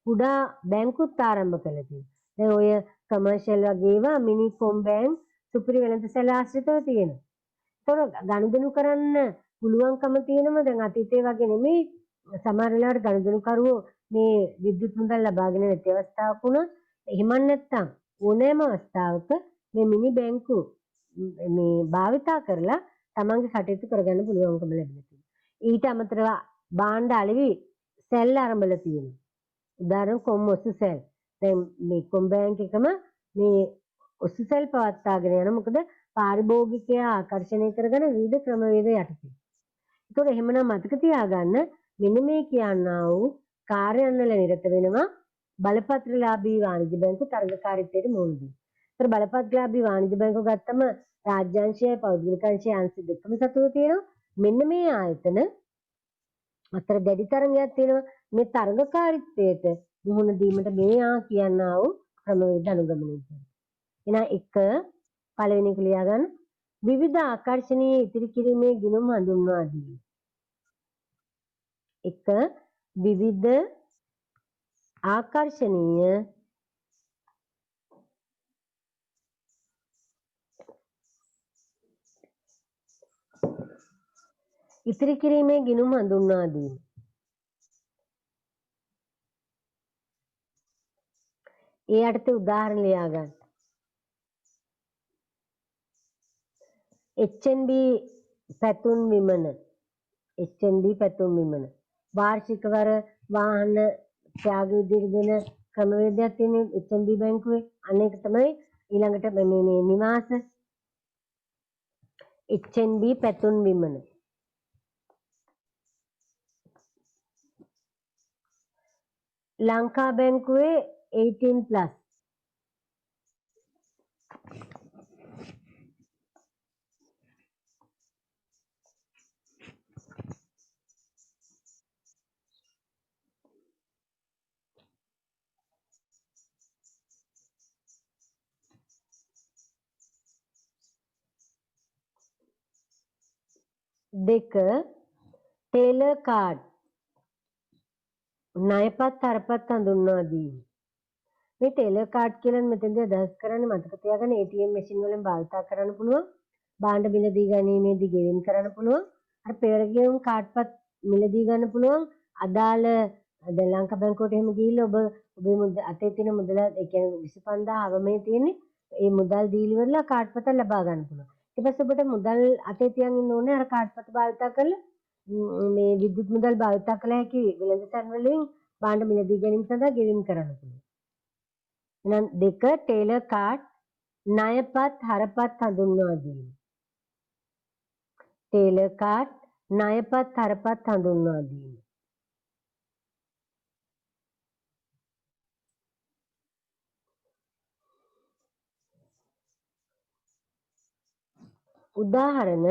කුඩා බැංකුත් ආරම්භ කළා තියෙනවා. දැන් ඔය කමර්ෂල් වගේ ඒවා මිනි කොම් බැංක් සුපිරි වෙළඳසැල ආශ්‍රිතව තියෙනවා. ඒතකොට ගනුදෙනු කරන්න පුළුවන්කම තියෙනවා. දැන් අතීතයේ වගේ නෙමෙයි සමහර වෙලාවට ගනුදෙනුකරුවෝ මේ විද්‍යුත් මුදල් ලබාගෙන නැති අවස්ථාවක් වුණා. එහෙම නැත්නම් ඕනෑම අවස්ථාවක මේ මිනි බැංකු මේ භාවිතා කරලා තමන්ගේ කටයුතු කරගන්න පුළුවන්කම ලැබෙනවා. ඊට අමතරව භාණ්ඩ අලෙවි සැල් ආරම්භලා තියෙනවා. උදාහරණ කොම් ඔසු සැල්. දැන් මේ කොම් බැංක් එකම මේ ඔසු සැල් පවත්වාගෙන යන මොකද පාරිභෝගිකයා ආකර්ෂණය කරගෙන විවිධ ක්‍රමවේද යටතේ. ඒතකොට එහෙමනම් මතක තියාගන්න මෙන්න මේ කියනා වූ කාර්යයන්වල නිරත වෙනවා බලපත්‍රලාභී වාණිජ්‍ය බැංකු තරඟකාරීත්වයට මුහුණ දෙනවා. ඒතර බලපත්‍රලාභී වාණිජ්‍ය බැංකුව ගත්තම රාජ්‍යාංශයයි පෞද්ගලික අංශයයි අංශ දෙකම සතුව තියෙනවා. මෙන්න මේ ආයතන අතර දැඩි තරඟයක් තියෙනවා. මේ තරඟකාරීත්වයට මුහුණ දීමට මේ කියනා වූ ක්‍රමවේද අනුගමනය කරනවා. එහෙනම් එක පළවෙනි එක ලියා ගන්න විවිධ ආකර්ෂණීය ඉතිරි කිරීමේ ගිණුම් හඳුන්වා දීම. එක විවිධ ආකර්ෂණීය ඉතිරි කිරීමේ ගිණුම් හඳුන්වා දීම. ඒ යටතේ උදාහරණ ලියා ගන්න. HNB පැතුම් විමන HNB පැතුම් විමන වාර්ෂිකවර වාහන ත්‍යාග විදිහට දෙන ක්‍රමවේදයක් තියෙන HNB බැංකුවේ අනේක තමයි ඊළඟට මේ නිවාස HNB පැතුම් විමන ලංකා බැංකුවේ 18+. දෙක ටේලර් කාඩ් ණයපත් හරපත් හඳුන්වා දීම. මේ ටේලර් කාඩ් කියලා මෙතනදී අදහස් කරන්නේ මතක තියාගන්න ATM මැෂින් වලින් භාවිත කරන්න පුළුවන්. භාණ්ඩ මිලදී ගැනීමේදී ගෙවීම් කරන්න පුළුවන්. අර පෙර ගෙවුම් කාඩ්පත් මිලදී ගන්න පුළුවන්. අදාළ දැන් ලංකා බැංකුවට එහෙම ගිහිල්ලා ඔබේ අතේ තියෙන මුදල ඒ කියන්නේ 25000 අවමේ තියෙන්නේ ඒ මුදල් දීලි වල කාඩ්පත ලබා ගන්න පුළුවන්. ඊට පස්සේ ඔබට මුදල් අතේ තියන් ඉන්න ඕනේ අර කාඩ්පත භාවිත කරලා මේ විද්‍යුත් මුදල් භාවිත කළ හැකි වෙළඳසැල් වලින් භාණ්ඩ මිලදී ගැනීම සඳහා ගෙවීම් කරන්න පුළුවන්. එහෙනම් දෙක ටේලර් කාඩ් ණයපත් හරපත් හඳුන්වා දීම. ටේලර් කාඩ් ණයපත් හරපත් හඳුන්වා දීම. උදාහරණ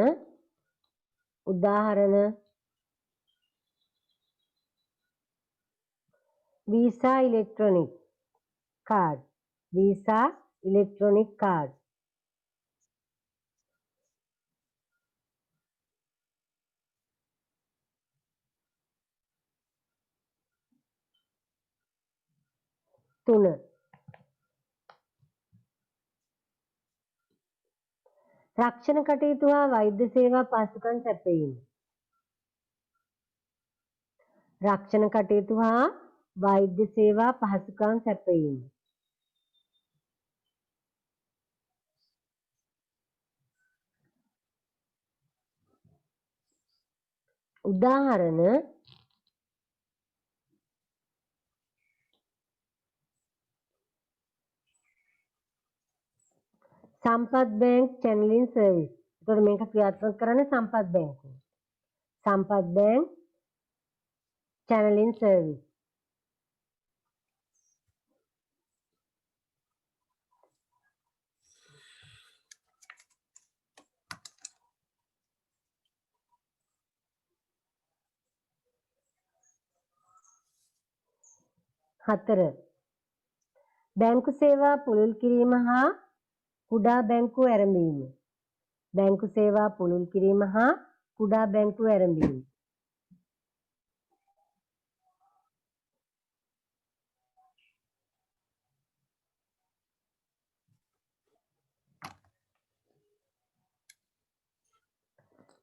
වීසා ඉලෙක්ට්‍රොනික කාඩ්. වීසා ඉලෙක්ට්‍රොනික කාඩ්. තුන රක්ෂණ කටයුතු හා වෛද්‍ය සේවා පහසුකම් සැපයීම. රක්ෂණ කටයුතු හා වෛද්‍ය සේවා පහසුකම් සැපයීම. උදාහරණ සම්පත් බැංක් චැනලින් සර්විස්. ඒතකොට මේක ක්‍රියාත්මක කරන්නේ සම්පත් බැංකුව. සම්පත් බැංක් චැනලින් සර්විස්. හතර බැංකු සේවා පුළුල් කිරීම හා කුඩා බැංකුව ආරම්භීම. බැංකු සේවා පුළුල් කිරීම හා කුඩා බැංකුව ආරම්භීම.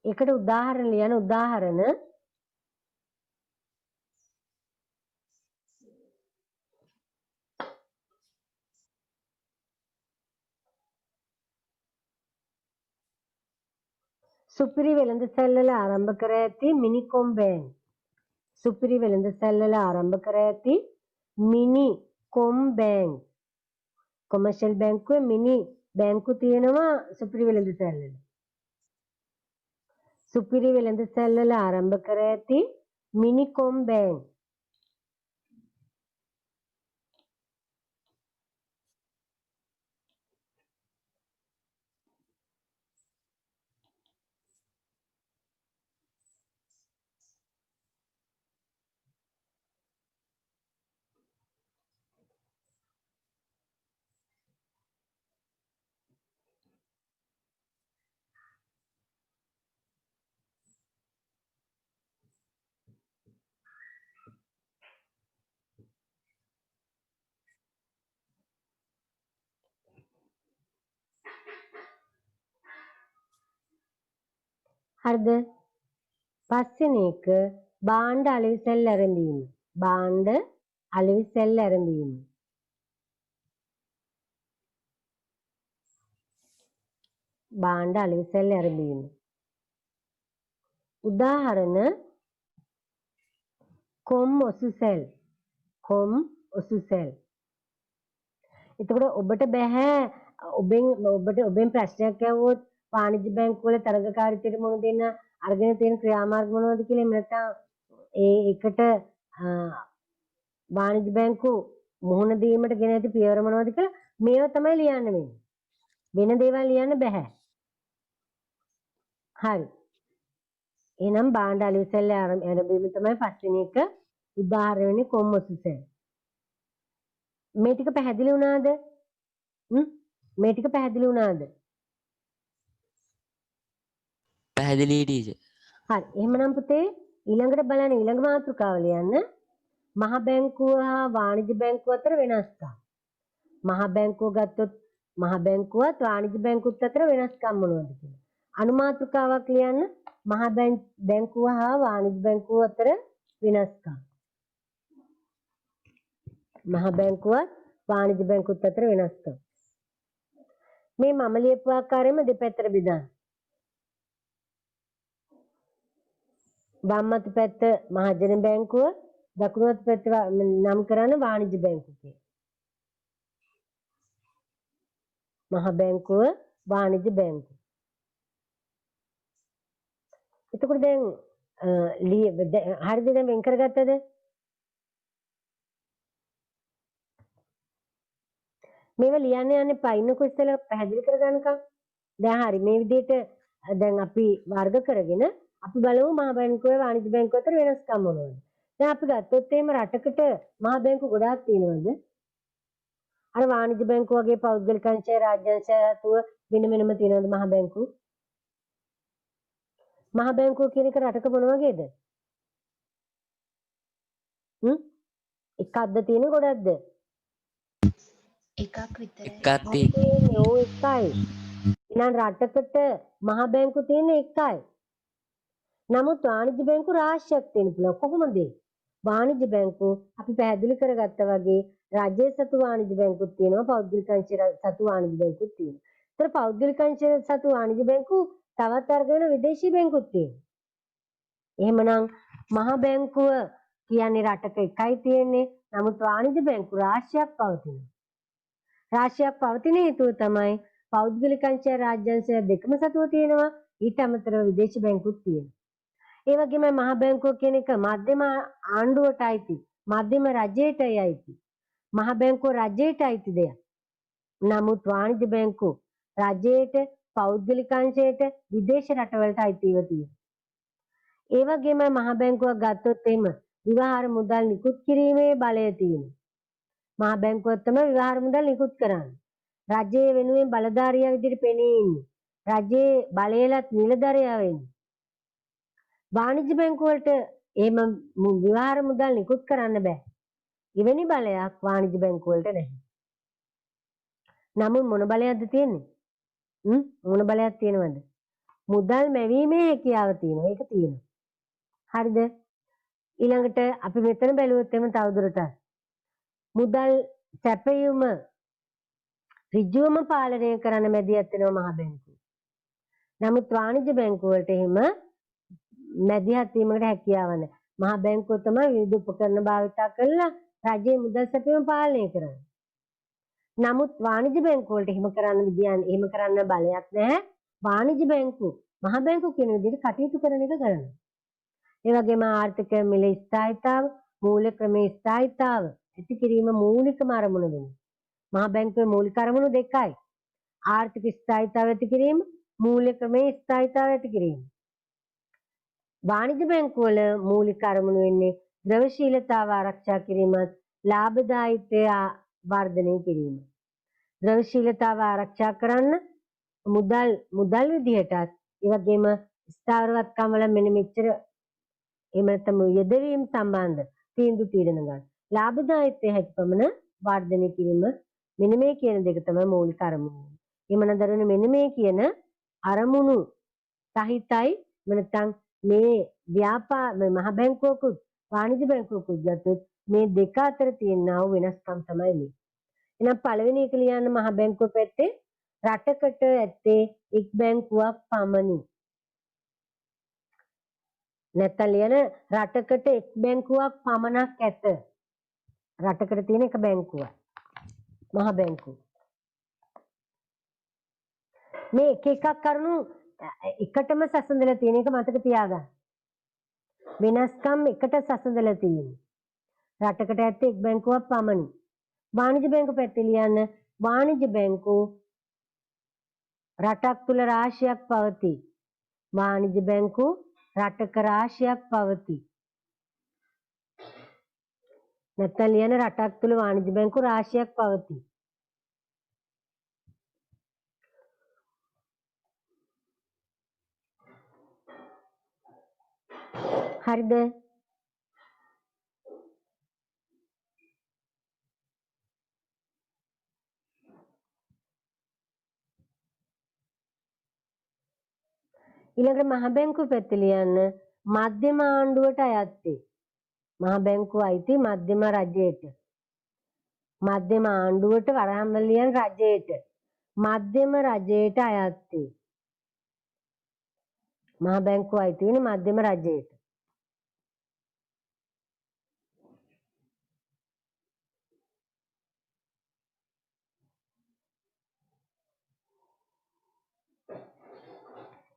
එකට උදාහරණ ලියන උදාහරණ සුපිරි වෙළඳසැල්වල ආරම්භ කර ඇති මිනිකොම් බෑන්ක්. සුපිරි වෙළඳසැල්වල ආරම්භ කර ඇති මිනිකොම් බෑන්ක්. කොමර්ෂල් බැංකුවේ මිනි බැංකු තියෙනවා සුපිරි වෙළඳසැල්වල. සුපිරි වෙළඳසැල්වල ආරම්භ කර ඇති මිනිකොම් බෑන්ක්. හරිද? පස්වෙනි එක භාණ්ඩ අලෙවිසැල් ආරම්භීම. භාණ්ඩ අලෙවිසැල් ආරම්භීම. භාණ්ඩ අලෙවිසැල් ආරම්භීම. උදාහරණ කොම් ඔසුසැල්. කොම් ඔසුසැල්. එතකොට ඔබට බෑ ඔබෙන් ප්‍රශ්නයක් ඇහුවොත් වාණිජ්‍ය බැංකුවල තරගකාරීත්වයට මුහුණ දෙන්න අරගෙන තියෙන ක්‍රියාමාර්ග මොනවද කියලා එහෙම නැත්නම් ඒකට වාණිජ්‍ය බැංකු මුහුණ දීමට ගෙන ඇති පියවර මොනවද කියලා මේවා තමයි ලියන්න වෙන්නේ. වෙන දේවල් ලියන්න බෑ. හරි. එහෙනම් භාණ්ඩ අලෙවිසැල් ආරම්භීම තමයි පස්වෙනි එක. උදාහරණ වෙන්නේ කොම් ඔසුසැල්. මේ ටික පැහැදිලි වුණාද? මේ ටික පැහැදිලි වුණාද? පැහැදිලි ටීචර්. හරි. එහෙමනම් පුතේ ඊළඟට බලන්න ඊළඟ මාතෘකාව ලියන්න. මහ බැංකුව හා වාණිජ්‍ය බැංකුව අතර වෙනස්කම්. මහ බැංකුව ගත්තොත් මහ බැංකුවත් වාණිජ්‍ය බැංකුවත් අතර වෙනස්කම් මොනවද කියලා. අනුමාතෘකාවක් ලියන්න. මහ බැංකුව හා වාණිජ්‍ය බැංකුව අතර වෙනස්කම්. මහ බැංකුවත් වාණිජ්‍ය බැංකුවත් අතර වෙනස්කම්. මේ මම ලියපු ආකාරයෙන්ම දෙපැත්තට බෙදන්න. වම් අත පැත්ත මහජන බැංකුව, දකුණු අත පැත්ත නම් කරන්න වාණිජ්‍ය බැංකුව කියලා. මහ බැංකුව වාණිජ්‍ය බැංකුව. එතකොට දැන් හරිද දැන් වෙන් කරගත්තද? මේවා ලියන්න යන්න එපා. ඉන්නකො ඉස්සෙල්ලා පැහැදිලි කරගන්නකම්. දැන් හරි මේ විදිහට දැන් අපි වර්ග කරගෙන අපි බලමු මහ බැංකුවේ වාණිජ්‍ය බැංකුව අතර වෙනස්කම් මොනවද? දැන් අපි ගත්තොත් එහෙම රටකට මහ බැංකු ගොඩාක් තියෙනවද? අර වාණිජ්‍ය බැංකුව වගේ පෞද්ගලික අංශය රාජ්‍ය අංශය ඇතුව වෙන වෙනම තියෙනවද මහ බැංකු? මහ බැංකුව කියන එක රටක මොන වගේද? එකක්ද තියෙන ගොඩක්ද? එකක් විතරයි. එකත්ති ඔව් එකයි. එහෙනම් රටකට මහ බැංකු තියෙන එකයි. නමුත් වාණිජ්‍ය බැංකු රාශියක් තියෙන පුළුවන්. කොහොමද? වාණිජ්‍ය බැංකු අපි පැහැදිලි කරගත්තා වගේ රාජ්‍ය සතු වාණිජ්‍ය බැංකුත් තියෙනවා, පෞද්ගලික අංශ සතු වාණිජ්‍ය බැංකුත් තියෙනවා. ඒතර පෞද්ගලික අංශ සතු වාණිජ්‍ය බැංකු තවත් අර්ගන විදේශී බැංකුත් තියෙනවා. එහෙමනම් මහ බැංකුව කියන්නේ රටක එකයි තියෙන්නේ. නමුත් වාණිජ්‍ය බැංකු රාශියක් පවතිනවා. රාශියක් පවතින හේතුව තමයි පෞද්ගලික අංශය රාජ්‍ය අංශය දෙකම සතුව තියෙනවා. ඊට අමතරව විදේශී බැංකුත් තියෙනවා. ඒ වගේම මහ බැංකුව කියන එක මධ්‍යම ආණ්ඩුවට අයිති. මධ්‍යම රජයටයි අයිති. මහ බැංකුව රජයට අයිති දෙයක්. නමුත් වාණිජ්‍ය බැංකුව රජයට, පෞද්ගලික අංශයට, විදේශ රටවලට අයිතිව තියෙනවා. ඒ වගේම මහ බැංකුවක් ගත්තොත් එහෙම විවහාර මුදල් නිකුත් කිරීමේ බලය තියෙනවා. මහ බැංකුව තමයි විවහාර මුදල් නිකුත් කරන්නේ. රජයේ වෙනුවෙන් බලධාරියා විදිහට පෙනී ඉන්නේ. රජයේ බලයලත් නිලධරයා වෙන්නේ. වාණිජ්‍ය බැංකුව වලට එහෙම විවහාර මුදල් නිකුත් කරන්න බෑ. එවැනි බලයක් වාණිජ්‍ය බැංකුව වලට නැහැ. නමුත් මොන බලයක්ද තියෙන්නේ? මොන බලයක් තියෙනවද? මුදල් මැවීමේ හැකියාව තියෙනවා. ඒක තියෙනවා. හරිද? ඊළඟට අපි මෙතන බැලුවොත් එම තවදුරටත් මුදල් සැපයීම ඍජුවම පාලනය කරන මැදිහත් වෙනවා මහ බැංකුව. නමුත් වාණිජ්‍ය බැංකුව වලට එහෙම මැදිහත් වීමකට හැකියාව නැහැ. මහ බැංකුව තමයි විවිධ උපකරණ භාවිතා කරලා රජයේ මුදල් සැපයීම පාලනය කරන්නේ. නමුත් වාණිජ්‍ය බැංකුව වලට එහෙම කරන්න එහෙම කරන්න බලයක් නැහැ. වාණිජ්‍ය බැංකුව මහ බැංකුව කියන විදිහට කටයුතු කරන එක කරනවා. ඒ වගේම ආර්ථික මිල ස්ථායීතාව, මූල්‍ය ක්‍රමයේ ස්ථායීතාව ඇති කිරීම මූලිකම අරමුණ වෙනවා. මහ බැංකුවේ මූලික අරමුණු දෙකයි. ආර්ථික ස්ථායීතාව ඇති කිරීම, මූල්‍ය ක්‍රමයේ ස්ථායීතාව ඇති කිරීම. වාණිජ්‍ය බැංකුවල මූලික අරමුණු වෙන්නේ ද්‍රවශීලතාව ආරක්ෂා කිරීමත්, ලාභදායීත්වය වර්ධනය කිරීම. ද්‍රවශීලතාව ආරක්ෂා කරන්න මුදල් විදිහටත් ඒ වගේම ස්ථාවරවත්කම් වල මෙන්න මෙච්චර එහෙම නැත්නම් යෙදවීම් සම්බන්ධ තීන්දුව తీරන ගන්න. ලාභදායීත්වය හැකියපමණ වර්ධනය කිරීම මෙන්න මේ කියන දෙක තමයි මූලික අරමුණු. එමනම් දරුවනේ මෙන්න මේ කියන අරමුණු සහිතයි නැත්නම් මේ මහ බැංකුවකුත් වාණිජ්‍ය බැංකුවකුත් ගත්තොත් මේ දෙක අතර තියෙන වෙනස්කම් තමයි මේ. එහෙනම් පළවෙනි එක ලියන්න මහ බැංකුව පැත්තේ රටකට ඇත්තේ එක් බැංකුවක් පමණි. නැත්නම් ලියන රටකට එක් බැංකුවක් පමණක් ඇත. රටකට තියෙන එක බැංකුවක්. මහ බැංකුව. මේ එක එකක් කරුණු එකටම සැසඳලා තියෙන එක මතක තියාගන්න. වෙනස්කම් එකට සැසඳලා තියෙන්නේ. රටකට ඇත්තේ එක් බැංකුවක් පමණි. වාණිජ්‍ය බැංකුව පැත්තේ ලියන්න වාණිජ්‍ය බැංකුව රටක් තුල රාශියක් පවතී. වාණිජ්‍ය බැංකුව රටක රාශියක් පවතී. නැත්නම් ලියන රටක් තුල වාණිජ්‍ය බැංකුව රාශියක් පවතී. හරිද? ඊළඟට මහ බැංකුව පැත්තේ ලියන්න මධ්‍යම ආණ්ඩුවට අයත් වේ. මහ බැංකුව අයිති මධ්‍යම රජයට. මධ්‍යම ආණ්ඩුවට වරහන් වල ලියන රජයට. මධ්‍යම රජයට අයත් වේ. මහ බැංකුව අයිති වෙන්නේ මධ්‍යම රජයට.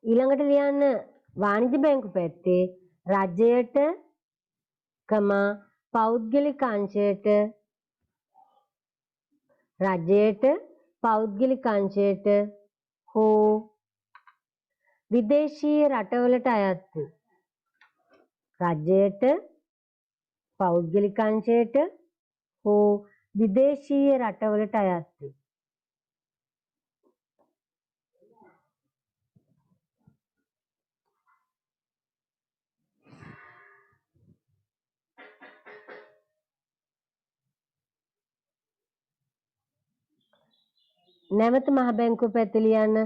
ඊළඟට ලියන්න වාණිජ බැංකු පැත්තේ රජයට පෞද්ගලික අංශයට රජයට පෞද්ගලික අංශයට හෝ විදේශීය රටවලට අයත් වේ. රජයට පෞද්ගලික අංශයට හෝ විදේශීය රටවලට අයත් වේ. නැවත මහ බැංකුව පැත්තේ ලියන්න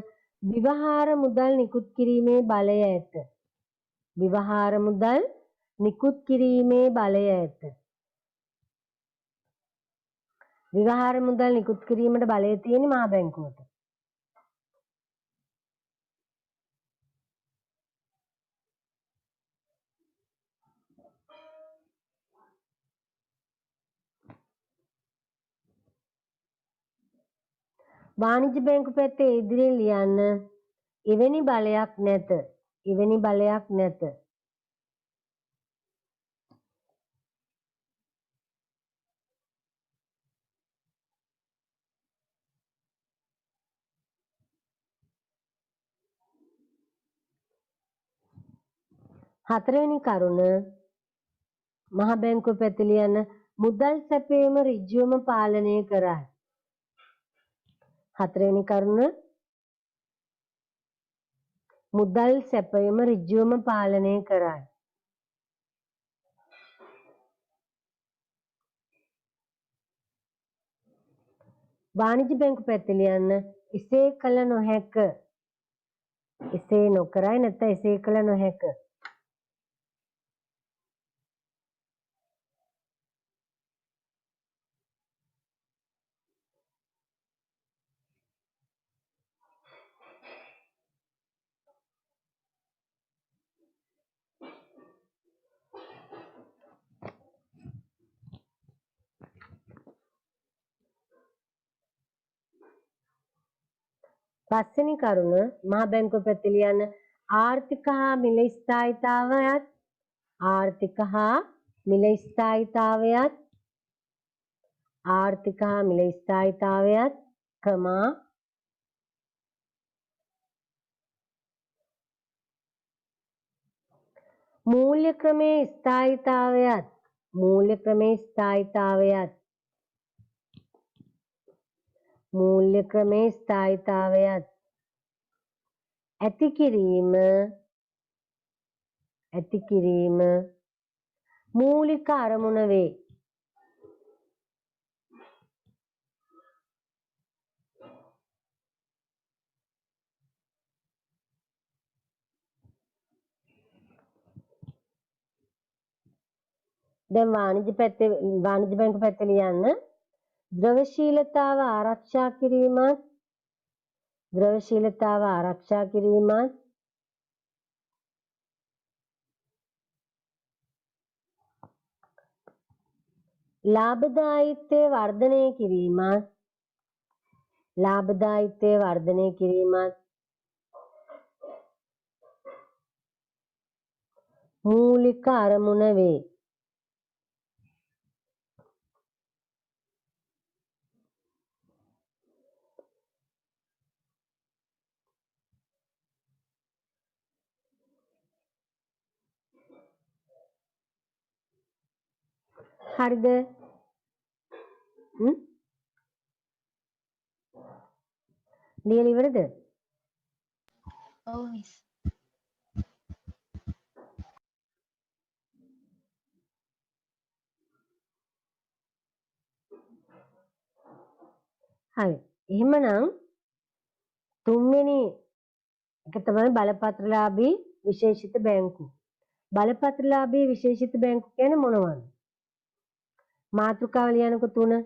ව්‍යවහාර මුදල් නිකුත් කිරීමේ බලය ඇත. ව්‍යවහාර මුදල් නිකුත් කිරීමේ බලය ඇත. ව්‍යවහාර මුදල් නිකුත් කිරීමට බලය තියෙන මහ බැංකුවට. වාණිජ බැංකු පැත්තේ ඉදිරියෙන් ලියන්න එවැනි බලයක් නැත. එවැනි බලයක් නැත. හතරවෙනි කරුණ මහ බැංකුව පැත්තේ ලියන්න මුදල් සැපයීම ඍජුවම පාලනය කරයි. හතරවෙනි කරුණ මුදල් සැපයීම ඍජුවම පාලනය කරයි. වාණිජ බැංකු පැත්තේ ලියන්න එසේ කළ නොහැක. එසේ නොකරයි නැත්නම් එසේ කළ නොහැක. පස්වෙනි කරුණ මහ බැංකුව පැත්තේ ලියන්න ආර්ථික හා මිල ස්ථායීතාවයත් ආර්ථික හා මිල ස්ථායීතාවයත් ආර්ථික හා මිල ස්ථායීතාවයත් මූල්‍ය ක්‍රමයේ ස්ථායීතාවයත් මූල්‍ය ක්‍රමයේ ස්ථායීතාවයත් මූල්‍ය ක්‍රමයේ ස්ථායීතාවයත් ඇති කිරීම මූලික අරමුණ වේ. දැන් වාණිජ බැංකු පැත්තේ ලියන්න ද්‍රවශීලතාව ආරක්ෂා කිරීමත් ලාභදායීත්වය වර්ධනය කිරීමත් මූලික අරමුණ වේ. හරිද? ලියලා ඉවරද? Oh, miss. හරි. එහෙමනම් තුන්වෙනි එක තමයි බලපත්‍රලාභී විශේෂිත බැංකු. බලපත්‍රලාභී විශේෂිත බැංකු කියන්නේ මොනවද? මාතෘකාව ලියනකො 3.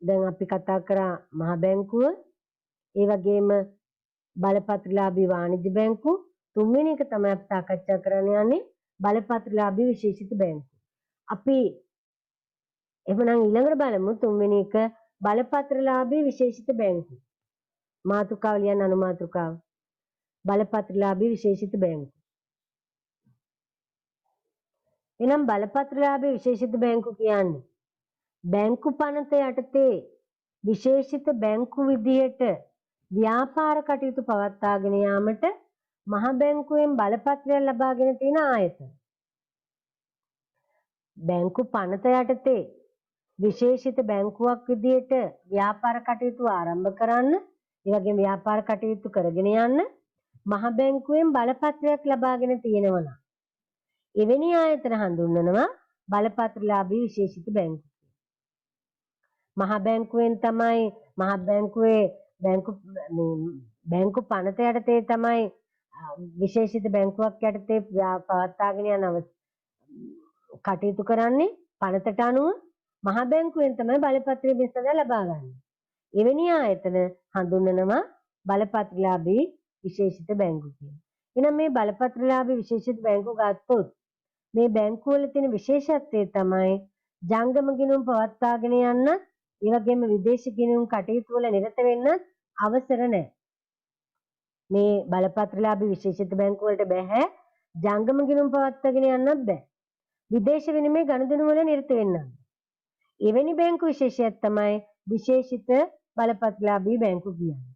දැන් අපි කතා කරා මහ බැංකුව, ඒ වගේම බලපත්‍රලාභී වාණිජ්‍ය බැංකු, තුන්වෙනි එක තමයි අපි සාකච්ඡා කරන්න යන්නේ බලපත්‍රලාභී විශේෂිත බැංකු. අපි එහෙනම් ඊළඟට බලමු තුන්වෙනි එක බලපත්‍රලාභී විශේෂිත බැංකු. මාතෘකාව ලියන්න අනුමාතෘකාව. බලපත්‍රලාභී විශේෂිත බැංකු. එනම් බලපත්‍රලාභී විශේෂිත බැංකු කියන්නේ බැංකු පනත යටතේ විශේෂිත බැංකු විදියට ව්‍යාපාර කටයුතු පවත්වාගෙන යාමට මහ බැංකුවෙන් බලපත්‍රයක් ලබාගෙන තියෙන ආයතන. බැංකු පනත යටතේ විශේෂිත බැංකුවක් විදියට ව්‍යාපාර කටයුතු ආරම්භ කරන්න, ඒ වගේම ව්‍යාපාර කටයුතු කරගෙන යන්න මහ බැංකුවෙන් බලපත්‍රයක් ලබාගෙන තියෙනවා නම් එවැනි ආයතන හඳුන්වනවා බලපත්‍රලාභී විශේෂිත බැංකු. මහ බැංකුවෙන් තමයි මහ බැංකුවේ බැංකු පනත යටතේ තමයි විශේෂිත බැංකුවක් යටතේ පවත්වාගෙන යන කටයුතු කරන්නේ පනතට අනුව මහ බැංකුවෙන් තමයි බලපත්‍රය මේ සඳහා ලබා ගන්න. එවැනි ආයතන හඳුන්වනවා බලපත්‍රලාභී විශේෂිත බැංකු කියලා. එහෙනම් මේ බලපත්‍රලාභී විශේෂිත බැංකු ගත්තොත් මේ බැංකු වල තියෙන විශේෂත්වය තමයි ජංගම ගිණුම් පවත්වාගෙන යන්න, ඒ වගේම විදේශ ගිණුම් කටයුතු වල නිරත වෙන්න අවසර නැහැ. මේ බලපත්‍රලාභී විශේෂිත බැංකු වලට බෑ ජංගම ගිණුම් පවත්වාගෙන යන්නත් බෑ. විදේශ විනිමය ගනුදෙනු වල නිරත වෙන්න. එවැනි බැංකු විශේෂයක් තමයි විශේෂිත බලපත්‍රලාභී බැංකු කියන්නේ.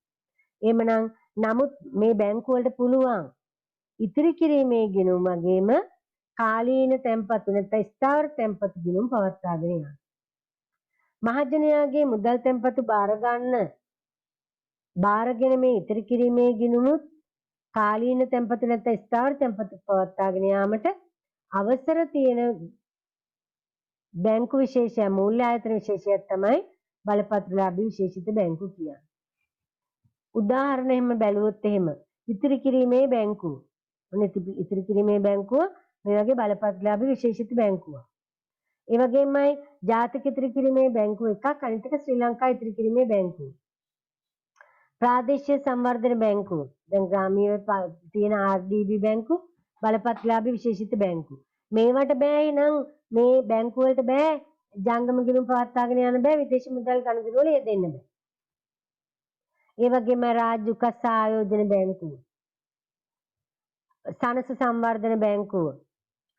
එහෙමනම් නමුත් මේ බැංකු වලට පුළුවන් ඉතිරි කිරීමේ ගිණුම් වගේම කාලීන තැන්පතු නැත්නම් ස්ථාවර තැන්පතු ගිණුම් පවත්වාගෙන යනවා. මහජනයාගේ මුදල් තැන්පතු බාරගෙන මේ ඉතිරි කිරීමේ ගිණුමුත් කාලීන තැන්පතු නැත්නම් ස්ථාවර තැන්පතු පවත්වාගෙන යාමට අවසර තියෙන බැංකු විශේෂය මූල්‍ය ආයතන විශේෂයක් තමයි බලපත්‍රලාභී විශේෂිත බැංකු කියන්නේ. උදාහරණ එහෙම බැලුවොත් එහෙම ඉතිරි කිරීමේ බැංකුව. ඉතිරි කිරීමේ බැංකුව මේ වගේ බලපත්‍රලාභී විශේෂිත බැංකුවක්. ඒ වගේමයි ජාතික ඉතිරි කිරීමේ බැංකුව එකක්, අනිත් එක ශ්‍රී ලංකා ඉතිරි කිරීමේ බැංකුව. ප්‍රාදේශීය සංවර්ධන බැංකුව. දැන් ග්‍රාමීය තියෙන RDB බැංකුව බලපත්‍රලාභී විශේෂිත බැංකුව. මේවට බෑ නම් මේ බැංකු වලට බෑ ජංගම ගිණුම් පවත්වාගෙන යන්න බෑ, විදේශ මුදල් ගනුදෙනු වල යෙදෙන්න බෑ. ඒ වගේම රාජ්‍ය උකස් ආයෝජන බැංකුව, සනස සංවර්ධන බැංකුව,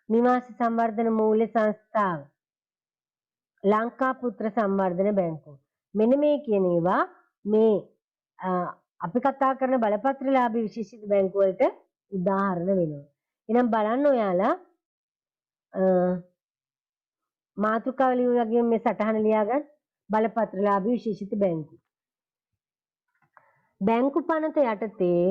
නිවාස සංවර්ධන මූල්‍ය සංස්ථාව, ලංකා පුත්‍ර සංවර්ධන බැංකුව. මෙන්න මේ කියන ඒවා මේ අපි කතා කරන බලපත්‍රලාභී විශේෂිත බැංකු වලට උදාහරණ වෙනවා. එහෙනම් බලන්න ඔයාලා මාතෘකාව ලියු වගේම මේ සටහන ලියාගන්න. බලපත්‍රලාභී විශේෂිත බැංකු. බැංකු පනත යටතේ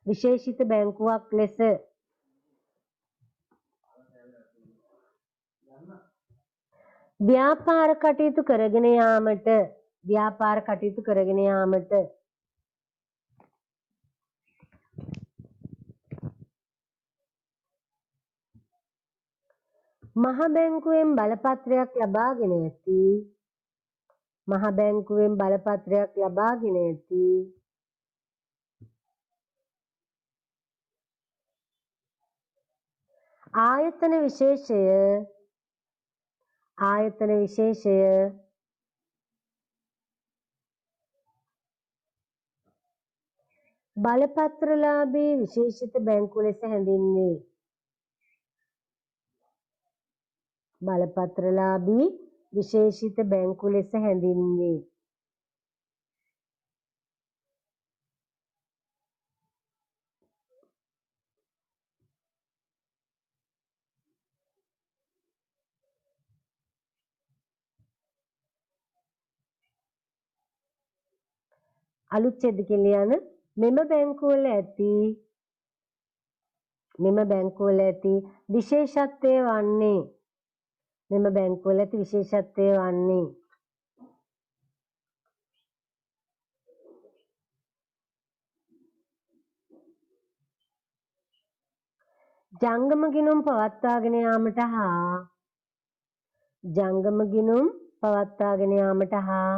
විශේෂිත බැංකුවක් ලෙස ව්‍යාපාර කටයුතු කරගෙන යාමට මහ බැංකුවෙන් බලපත්‍රයක් ලබාගෙන ඇති ආයතන විශේෂය බලපත්‍රලාභී විශේෂිත බැංකු ලෙස හැඳින්වේ. අලුත් ඡේද කෙලියන මෙම බැංකුවල ඇති විශේෂත්වය වන්නේ ජංගම ගිණුම් පවත්වාගෙන යාමට හා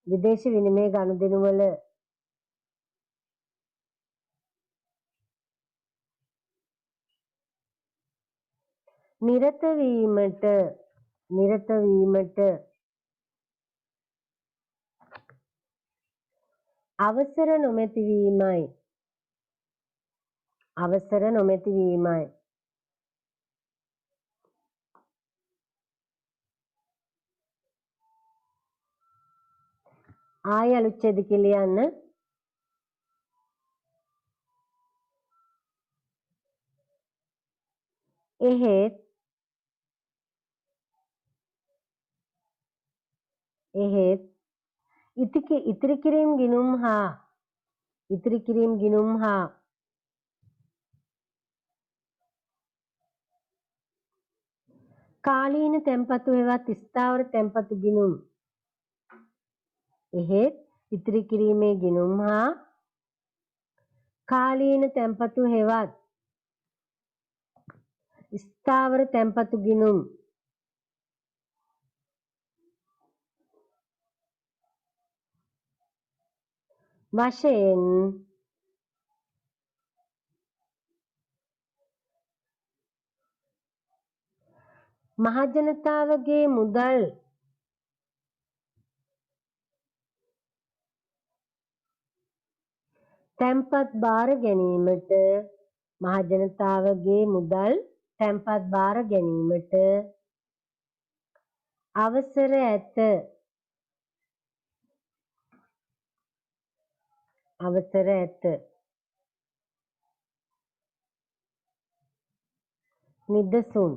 විදේශ විනිමය ගනුදෙනුවල නිරත වීමට අවසර නොමැති වීමයි. ආය අලුත් ඡේද කෙලියන්න එහෙත් ඉතිරි කිරීම් ගිණුම් හා කාලීන තැන්පතු හෙවත් ස්ථාවර තැන්පතු ගිණුම් ඉතිරි කිරීමේ ගිණුම් හා කාලීන තැන්පතු හෙවත් ස්ථාවර තැන්පතු ගිණුම් වශයෙන් මහජනතාවගේ මුදල් තැන්පත් බාර ගැනීමට අවසර ඇත. නිදසුන්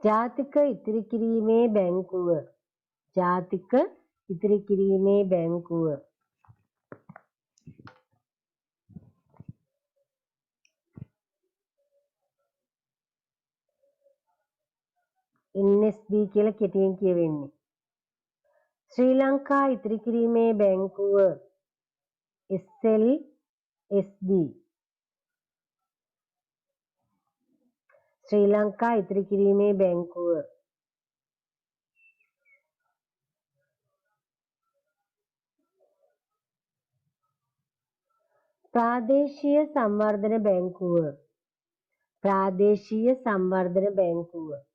ජාතික ඉතිරි කිරීමේ බැංකුව NSB කියලා කෙටියෙන් කියවෙන්නේ. ශ්‍රී ලංකා ඉතිරි කිරීමේ බැංකුව SLSB. ශ්‍රී ලංකා ඉතිරි කිරීමේ බැංකුව ප්‍රාදේශීය සංවර්ධන බැංකුව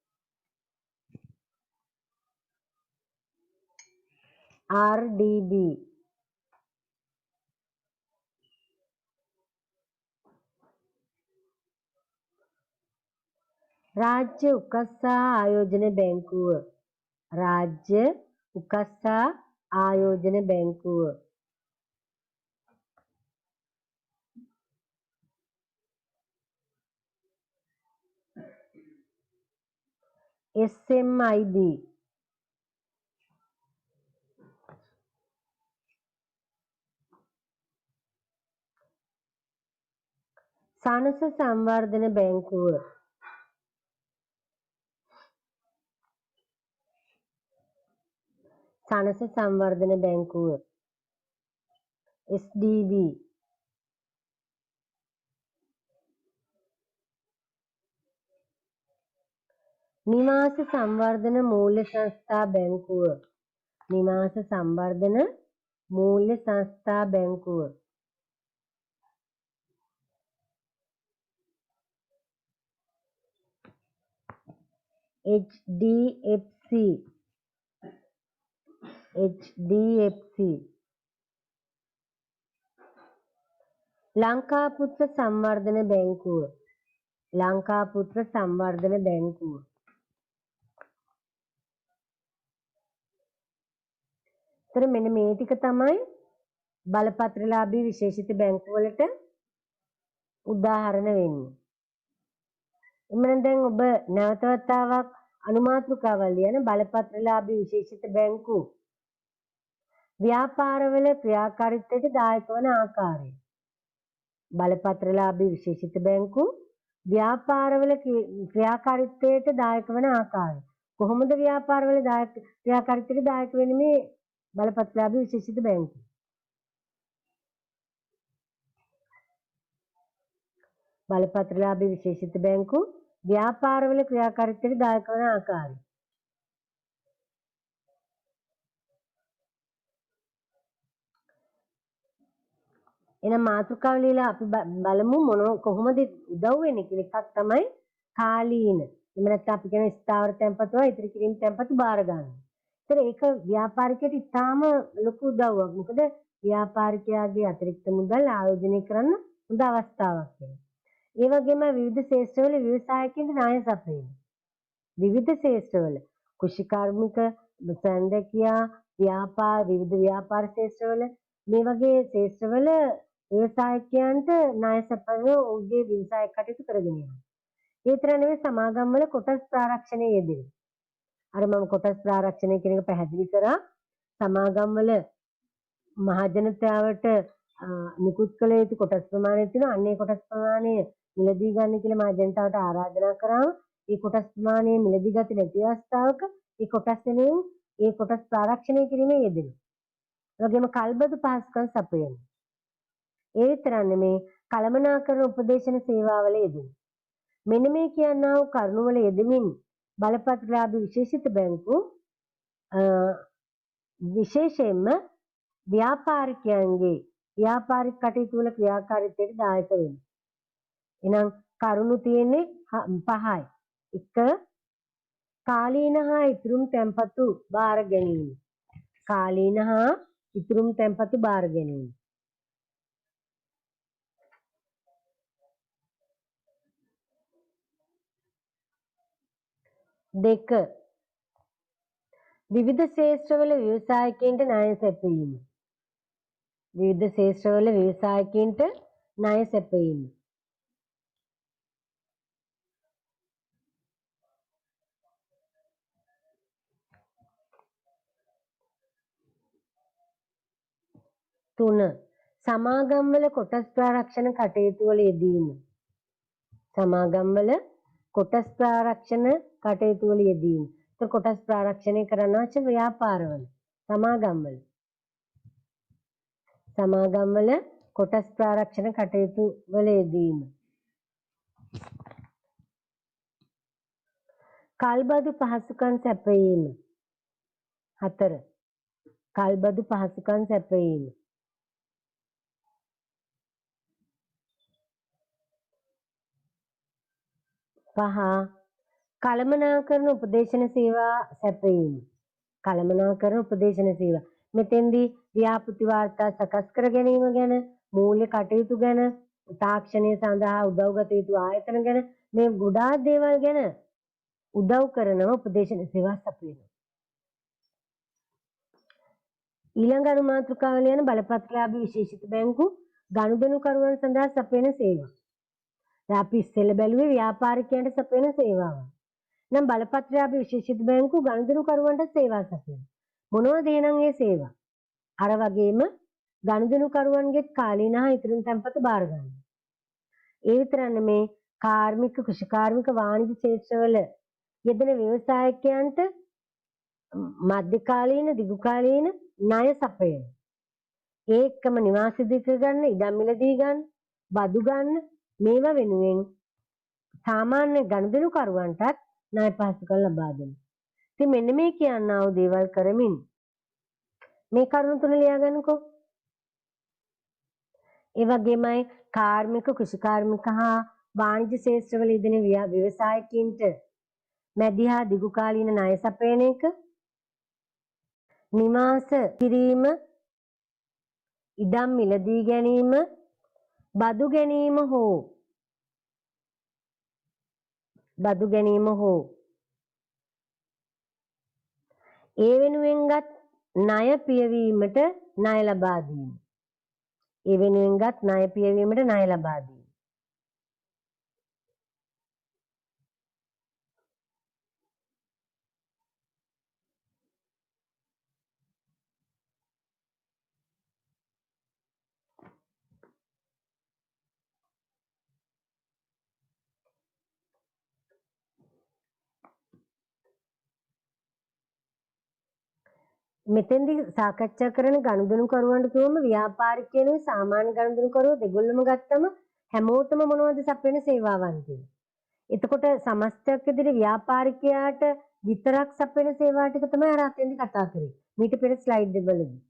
RDB. රාජ්‍ය උකස්සා ආයෝජන බැංකුව SMIB. සනස සංවර්ධන බැංකුව SDB. නිවාස සංවර්ධන මූල්‍ය සංස්ථා බැංකුව HDFC. ලංකාපුත්‍ර සංවර්ධන බැංකුව තර මෙන්න මේ ටික තමයි බලපත්‍රලාභී විශේෂිත බැංකු වලට උදාහරණ වෙන්නේ. එමනම් දැන් ඔබ නැවත වතාවක් අනුමාතෘකාවල් ලියන බලපත්‍රලාභී විශේෂිත බැංකු ව්‍යාපාරවල ක්‍රියාකාරීත්වයට දායක වන ආකාරය. බලපත්‍රලාභී විශේෂිත බැංකු ව්‍යාපාරවල ක්‍රියාකාරීත්වයට දායක වන ආකාරය. කොහොමද ව්‍යාපාරවල ක්‍රියාකාරීත්වයට දායක වෙන්නේ මේ බලපත්‍රලාභී විශේෂිත බැංකු? බලපත්‍රලාභී විශේෂිත බැංකු ව්‍යාපාරවල ක්‍රියාකාරීත්වයට දායක වන ආකාරය. එහෙනම් මාතෘකාව ලියලා අපි බලමු කොහොමද උදව් වෙන්නේ කියන එකක් තමයි කාලීන. එහෙම නැත්නම් අපි කියන ස්ථාවර තැන්පතු වල ඉතිරි කිරීම තැන්පතු බාර ගන්න. ඒතර ඒක ව්‍යාපාරිකයට ඉතාම ලොකු උදව්වක්. මොකද ව්‍යාපාරිකයාගේ අතිරික්ත මුදල් ආයෝජනය කරන්න හොඳ අවස්ථාවක් වෙනවා. ඒ වගේම විවිධ ශේෂ්ත්‍රවල ව්‍යවසායකින්ට ණය සපයන. විවිධ ශේෂ්ත්‍රවල කෘෂිකාර්මික, සැන්දකියා, විවිධ ව්‍යාපාර ශේෂ්ත්‍රවල මේ වගේ ශේෂ්ත්‍රවල ව්‍යවසායකයන්ට ණය සපයන ඔවුන්ගේ ව්‍යවසාය කටයුතු කරගෙන යනවා. ඒ විතර නෙවෙයි සමාගම් වල කොටස් ප්‍රාරක්ෂණය යෙදෙනවා. අර මම කොටස් ප්‍රාරක්ෂණය කියන එක පැහැදිලි කරා. සමාගම් වල මහජනතාවට නිකුත් කළ යුතු කොටස් ප්‍රමාණයක් තියෙනවා. අන්නේ කොටස් ප්‍රමාණය මිලදී ගන්න කියලා මහජනතාවට ආරාධනා කරාම ඒ කොටස් ප්‍රමාණය මිලදී ගත නැති අවස්ථාවක ඒ කොටස් වෙනුවෙන් ඒ කොටස් ප්‍රාරක්ෂණය කිරීමේ යෙදෙනවා. ඒ වගේම කල්බදු පහසුකම් සපයනවා. ඒ විතරක් නෙමේ කළමනාකරණ උපදේශන සේවාවල යෙදෙනවා. මෙන්න මේ කියනා වූ කරුණු වල යෙදෙමින් බලපත්‍රලාභී විශේෂිත බැංකු විශේෂයෙන්ම ව්‍යාපාරිකයන්ගේ ව්‍යාපාරික කටයුතු වල ක්‍රියාකාරීත්වයට දායක වෙනවා. එහෙනම් කරුණු තියෙන්නේ 5යි. 1. කාලීන හා ඉතුරුම් තැන්පතු බාර ගැනීම. කාලීන හා ඉතුරුම් තැන්පතු බාර ගැනීම. 2. විවිධ ශේෂ්ත්‍රවල ව්‍යවසායකයන්ට ණය සැපයීම. විවිධ ශේෂ්ත්‍රවල ව්‍යවසායකයන්ට ණය සැපයීම. 3. සමාගම්වල කොටස් ප්‍රාරක්ෂණ කටයුතු වල යෙදීම. සමාගම්වල කොටස් ප්‍රාරක්ෂණ කටයුතු වල යෙදීම. ඒත් කොටස් ප්‍රාරක්ෂණය කරන්න අවශ්‍ය ව්‍යාපාරවල සමාගම්වල. සමාගම්වල කොටස් ප්‍රාරක්ෂණ කටයුතු වල යෙදීම. කල්බදු පහසුකම් සැපයීම. 4. කල්බදු පහසුකම් සැපයීම. 5. කළමනාකරණ උපදේශන සේවා සැපයීම. කළමනාකරණ උපදේශන සේවා. මෙතෙන්දී ව්‍යාපෘති වාර්තා සකස් කර ගැනීම ගැන, මූල්‍ය කටයුතු ගැන, තාක්ෂණය සඳහා උදව්ගත යුතු ආයතන ගැන මේ ගොඩාක් දේවල් ගැන උදව් කරනව උපදේශන සේවා සපයනවා. ඊළඟ අනුමාතෘකාවල යන බලපත්‍රලාභී විශේෂිත බැංකු ගනුදෙනුකරුවන් සඳහා සපයන සේවා. දැන් අපි ඉස්සෙල්ලා බැලුවේ ව්‍යාපාරිකයන්ට සපයන සේවාව. නම් බලපත්‍රලාභී විශේෂිත බැංකු ගනුදෙනුකරුවන්ට සේවා සපයනවා. මොනවද එහෙනම් මේ සේවා? අර වගේම ගනුදෙනුකරුවන්ගේ කාලීන හා ඉතුරු තැන්පතු බාර ගන්නවා. ඒ විතරක් නෙමේ කාර්මික, කෘෂිකාර්මික, වාණිජ්‍ය ක්ෂේත්‍රවල යෙදෙන ව්‍යවසායකයන්ට මධ්‍යකාලීන, දිගුකාලීන ණය සපයන. ඒකම නිවාස ඉදිරි ගන්න, ඉඩම් මිලදී ගන්න, බදු ගන්න මේවා වෙනුවෙන් සාමාන්‍ය ගනුදෙනුකරුවන්ටත් ණය පහසුකම් ලබා දෙනවා. ඉතින් මෙන්න මේ කියනා වූ දේවල් කරමින් මේ කරුණු තුන ලියා ගන්නකෝ. ඒ වගේමයි කාර්මික, කෘෂිකාර්මික හා වාණිජ්‍ය ක්ෂේත්‍රවල යෙදෙන ව්‍යවසායකින්ට මැදි හා දිගුකාලීන ණය සපයන එක, නිවාස කිරීම, ඉඩම් මිලදී ගැනීම, බදු ගැනීම හෝ ඒ වෙනුවෙන්ගත් ණය පියවීමට ණය ලබා දීම. ඒ වෙනුවෙන්ගත් ණය පියවීමට ණය ලබා දීම. මෙතෙන්දී සාකච්ඡා කරන ගනුදෙනුකරුවන්ට කියවම ව්‍යාපාරිකයන්ගේ සාමාන්‍ය ගනුදෙනුකරුවෝ දෙගොල්ලම ගත්තම හැමෝටම මොනවද සපයන සේවාවන් කියලා. එතකොට සමස්තයක් විදිහට ව්‍යාපාරිකයාට විතරක් සපයන සේවා ටික තමයි අර අතෙන්දී කතා කරේ. මීට පෙර ස්ලයිඩ් එකවලදී.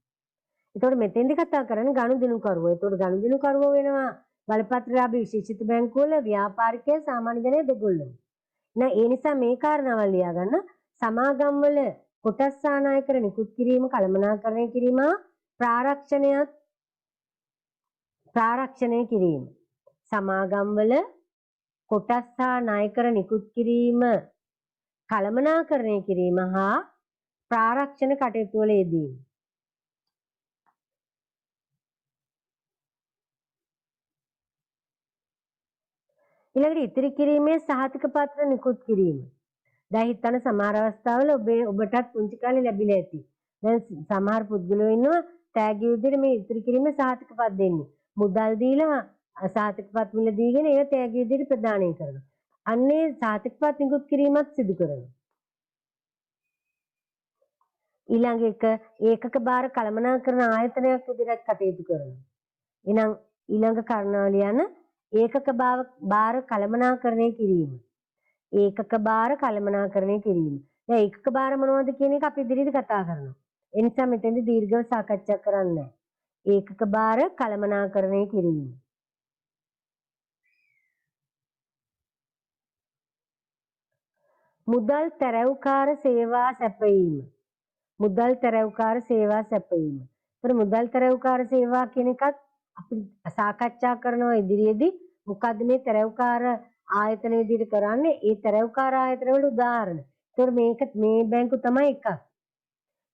එතකොට මෙතෙන්දී කතා කරන්නේ ගනුදෙනුකරුවෝ. එතකොට ගනුදෙනුකරුවෝ වෙනවා බලපත්‍රලාභී විශේෂිත බැංකුවල ව්‍යාපාරිකය සාමාන්‍ය ජනය දෙගොල්ලම. ඒ නිසා මේ කාරණාවල් ලියා ගන්න සමාගම්වල කොටස් සානායකර නිකුත් කිරීම කළමනාකරණය කිරීම ප්‍රාරක්ෂණය කිරීම සමාගම්වල කොටස් හා ණයකර නිකුත් කිරීම කළමනාකරණය කිරීම හා ප්‍රාරක්ෂණ කටයුතු වල යෙදීම. ඊළඟට ඉතිරි කිරීමේ සහතික පත්‍ර නිකුත් කිරීම. දැන් හිතන සමහර අවස්ථාවල ඔබටත් පුංචි කාලේ ලැබිලා ඇති. දැන් සමහර පුද්ගලයෝ ඉන්නවා තෑගි විදිහට මේ ඉතිරි කිරීමේ සහතික පත් දෙන්නේ. මුදල් දීලා සහතික පත් මිල දීගෙන ඒක තෑගි විදිහට ප්‍රදානය කරනවා. අන්නේ සහතික පත් නිකුත් කිරීමත් සිදු කරනවා. ඊළඟ එක ඒකක බාර කළමනාකරන ආයතනයක් විදිහට කටයුතු කරනවා. එහෙනම් ඊළඟ කාරණාව ලියන්න ඒකක බාර කළමනාකරණය කිරීම. ඒකක බාර කළමනාකරණය කිරීම. දැන් ඒකක බාර මොනවද කියන එක අපි ඉදිරියට කතා කරනවා. ඒ නිසා මෙතෙන්දි දීර්ඝව සාකච්ඡා කරන්නේ නැහැ. ඒකක බාර කළමනාකරණය කිරීම. මුදල් තැරැව්කාර සේවා සැපයීම. මුදල් තැරැව්කාර සේවා සැපයීම. ඒතර මුදල් තැරැව්කාර සේවා කියන එකත් අපි සාකච්ඡා කරනවා ඉදිරියේදී. මොකද්ද මේ තැරැව්කාර ආයතන විදිහට කරන්නේ? ඒ තැරැව්කාර ආයතන වල උදාහරණ. ඒතර මේක මේ බැංකු තමයි එකක්.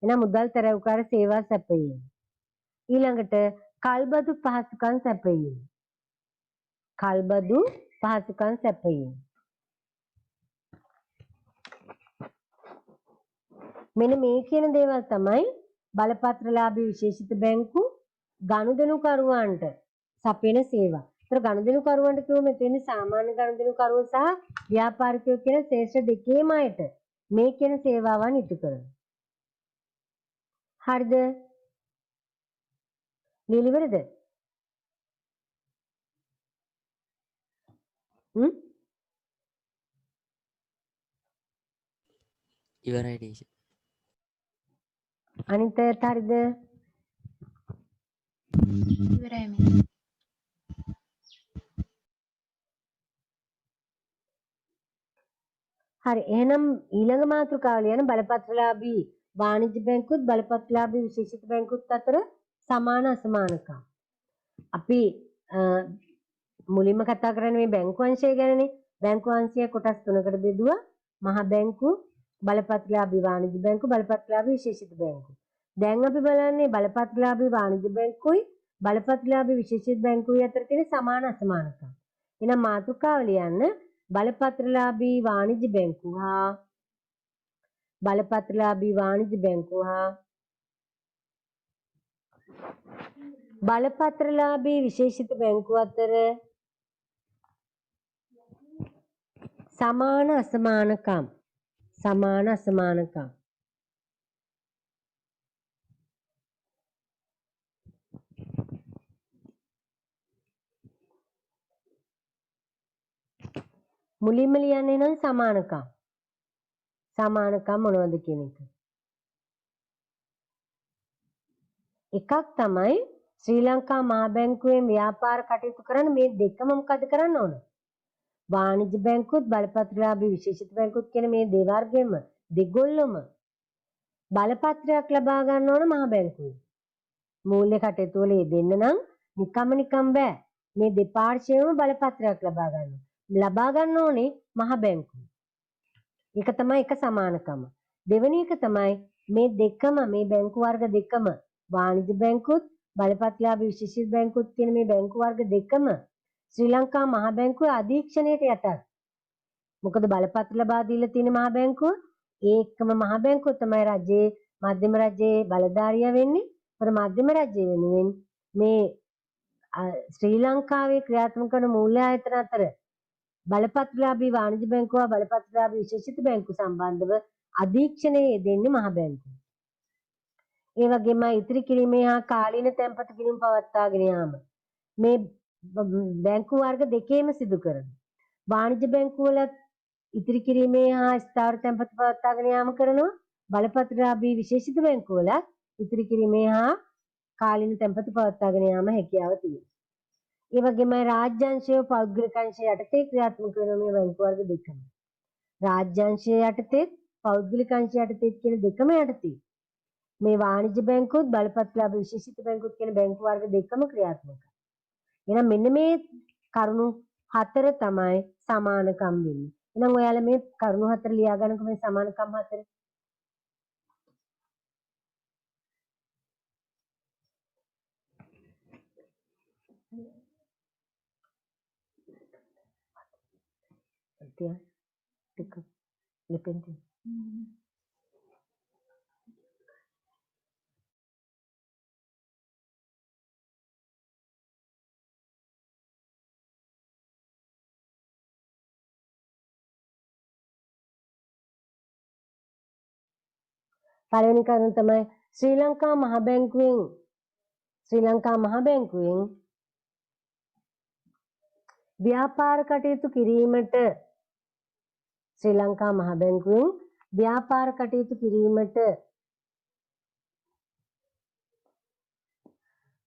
එහෙනම් මුදල් තැරැව්කාර සේවා සැපයීම. ඊළඟට කල්බදු පහසුකම් සැපයීම. කල්බදු පහසුකම් සැපයීම. මෙන්න මේ කියන දේවල් තමයි බලපත්‍රලාභී විශේෂිත බැංකු ගනුදෙනුකරුවන්ට සපයන සේවා. ඒතර ගනුදෙනුකරුවන්ට කියුව මෙතෙන් සාමාන්‍ය ගනුදෙනුකරුවෝ සහ ව්‍යාපාරිකයෝ කියන ශේෂ්ඨ දෙකේම අයට මේ කියන සේවාවන් ඉටු කරනවා. හරිද? නිලිවරද? ඉවරයි ටීචර්. අනිත් අයත් හරිද? ඉවරයි මිස්. හරි එහෙනම් ඊළඟ මාතෘකාව ලියන බලපත්‍රලාභී වාණිජ්‍ය බැංකුත් බලපත්‍රලාභී විශේෂිත බැංකුත් අතර සමාන අසමානකම්. අපි මුලින්ම කතා කරන්නේ මේ බැංකු අංශය ගැනනේ. බැංකු අංශය කොටස් තුනකට බෙදුවා. මහ බැංකු, බලපත්‍රලාභී වාණිජ්‍ය බැංකු, බලපත්‍රලාභී විශේෂිත බැංකු. දැන් අපි බලන්නේ බලපත්‍රලාභී වාණිජ්‍ය බැංකුයි බලපත්‍රලාභී විශේෂිත බැංකුයි අතර තියෙන සමාන අසමානකම්. එහෙනම් මාතෘකාව ලියන්න බලපත්‍රලාභී වාණිජ්‍ය බැංකු හා බලපත්‍රලාභී වාණිජ්‍ය බැංකු හා බලපත්‍රලාභී විශේෂිත බැංකු අතර සමාන අසමානකම්. මුලින්ම ලියන්නේ නම් සමානකම්. සමානකම් මොනවද කියන එක. එකක් තමයි ශ්‍රී ලංකා මහා බැංකුවෙන් ව්‍යාපාර කටයුතු කරන මේ දෙකම මොකද කරන්න ඕන? වාණිජ්‍ය බැංකුත් බලපත්‍රලාභී විශේෂිත බැංකුත් කියන මේ දෙවර්ගෙම දෙගොල්ලම බලපත්‍රයක් ලබා ගන්න ඕන මහා බැංකුවේ. මූල්‍ය කටයුතු වල යෙදෙන්න නම් නිකම් බෑ. මේ දෙපාර්ශ්වයම බලපත්‍රයක් ලබා ගන්න. ලබා ගන්න ඕනේ මහා බැංකුව. ඒක තමයි එක සමානකම. දෙවෙනි එක තමයි මේ දෙකම මේ බැංකු වර්ග දෙකම වාණිජ්‍ය බැංකුත් බලපත්‍රලාභී විශේෂිත බැංකුත් කියන මේ බැංකු වර්ග දෙකම ශ්‍රී ලංකා මහ බැංකුවේ අධීක්ෂණයට යටත්. මොකද බලපත්‍ර ලබා දීලා තියෙන මහ බැංකුව ඒකම මහ බැංකුව තමයි රජයේ මධ්‍යම රජයේ බලධාරියා වෙන්නේ. ඒතර මධ්‍යම රජය වෙනුවෙන් මේ ශ්‍රී ලංකාවේ ක්‍රියාත්මක කරන මූල්‍ය ආයතන අතර බලපත්‍රලාභී වාණිජ බැංකුව බලපත්‍රලාභී විශේෂිත බැංකු සම්බන්ධව අධීක්ෂණය යෙදෙන්නේ මහ බැංකුව. ඒ වගේම ඉතිරි කිරීමේ හා කාලීන තැන්පතු කිරීම පවත්වාගෙන යාම මේ බැංකු වර්ග දෙකේම සිදු කරනවා. වාණිජ බැංකුවල ඉතිරි කිරීමේ හා ස්ථාවර තැන්පතු පවත්වාගෙන යාම කරනවා. බලපත්‍රලාභී විශේෂිත බැංකුවල ඉතිරි කිරීමේ හා කාලීන තැන්පතු පවත්වාගෙන යාම හැකියාව තියෙනවා. ඒ වගේම රාජ්‍යාංශය පෞද්ගලික අංශය යටතේ ක්‍රියාත්මක වෙන මේ බැංකු වර්ග දෙකම. රාජ්‍යාංශය යටතේ පෞද්ගලික අංශය යටතේ කියන දෙකම යටතේ මේ වාණිජ්‍ය බැංකුවත් බලපත්‍රලාභී විශේෂිත බැංකුවත් කියන බැංකු වර්ග දෙකම ක්‍රියාත්මකයි. එහෙනම් මෙන්න මේ කරුණු හතර තමයි සමානකම් වෙන්නේ. එහෙනම් ඔයාලා මේ කරුණු හතර ලියා ගන්නකො මේ සමානකම් හතර. ටික ලිපෙන්ටි පළවෙනි කරුණ තමයි ශ්‍රී ලංකා මහ බැංකුවෙන් ව්‍යාපාර කටයුතු කිරීමට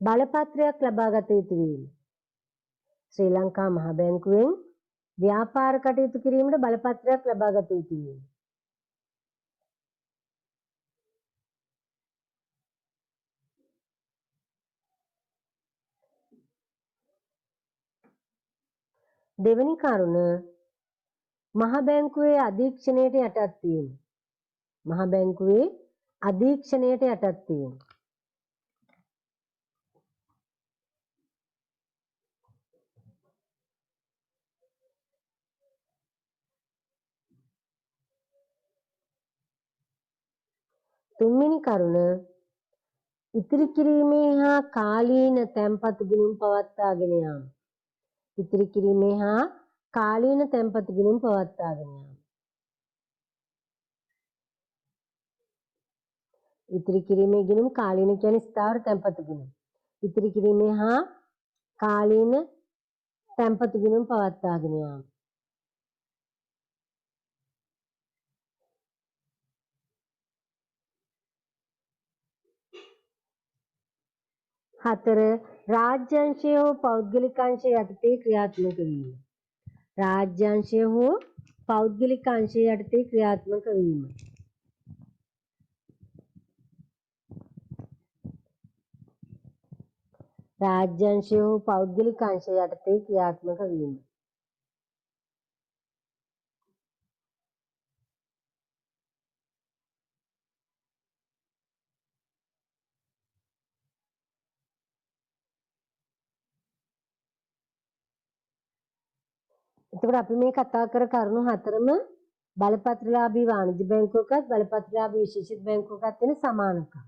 බලපත්‍රයක් ලබා ගත යුතු වීම. ශ්‍රී ලංකා මහ බැංකුවෙන් ව්‍යාපාර කටයුතු කිරීමට බලපත්‍රයක් ලබා ගත යුතු වීම. දෙවෙනි කරුණ මහ බැංකුවේ අධීක්ෂණයට යටත් වීම. තුන්වෙනි කරුණ ඉතිරි කිරීමේ හා කාලීන තැන්පතු ගිණුම් පවත්වාගෙන යාම. ඉතිරි කිරීමේ හා කාලීන තැන්පතු ගිණුම් පවත්වාගෙන යාම. ඉතිරි කිරීමේ ගිණුම් කාලීන කියන්නේ ස්ථාවර තැන්පතු ගිණුම්. ඉතිරි කිරීමේ හා කාලීන තැන්පතු ගිණුම් පවත්වාගෙන යාම. හතර රාජ්‍යාංශය හෝ පෞද්ගලික අංශය යටතේ ක්‍රියාත්මක වීම. රාජ්‍යාංශය හෝ පෞද්ගලික අංශය යටතේ ක්‍රියාත්මක වීම. රාජ්‍යාංශය හෝ පෞද්ගලික අංශය යටතේ ක්‍රියාත්මක වීම. එතකොට අපි මේ කතා කර කරුණු හතරම බලපත්‍රලාභී වාණිජ්‍ය බැංකුවකත් බලපත්‍රලාභී විශේෂිත බැංකුවකත් වෙන සමානකම්.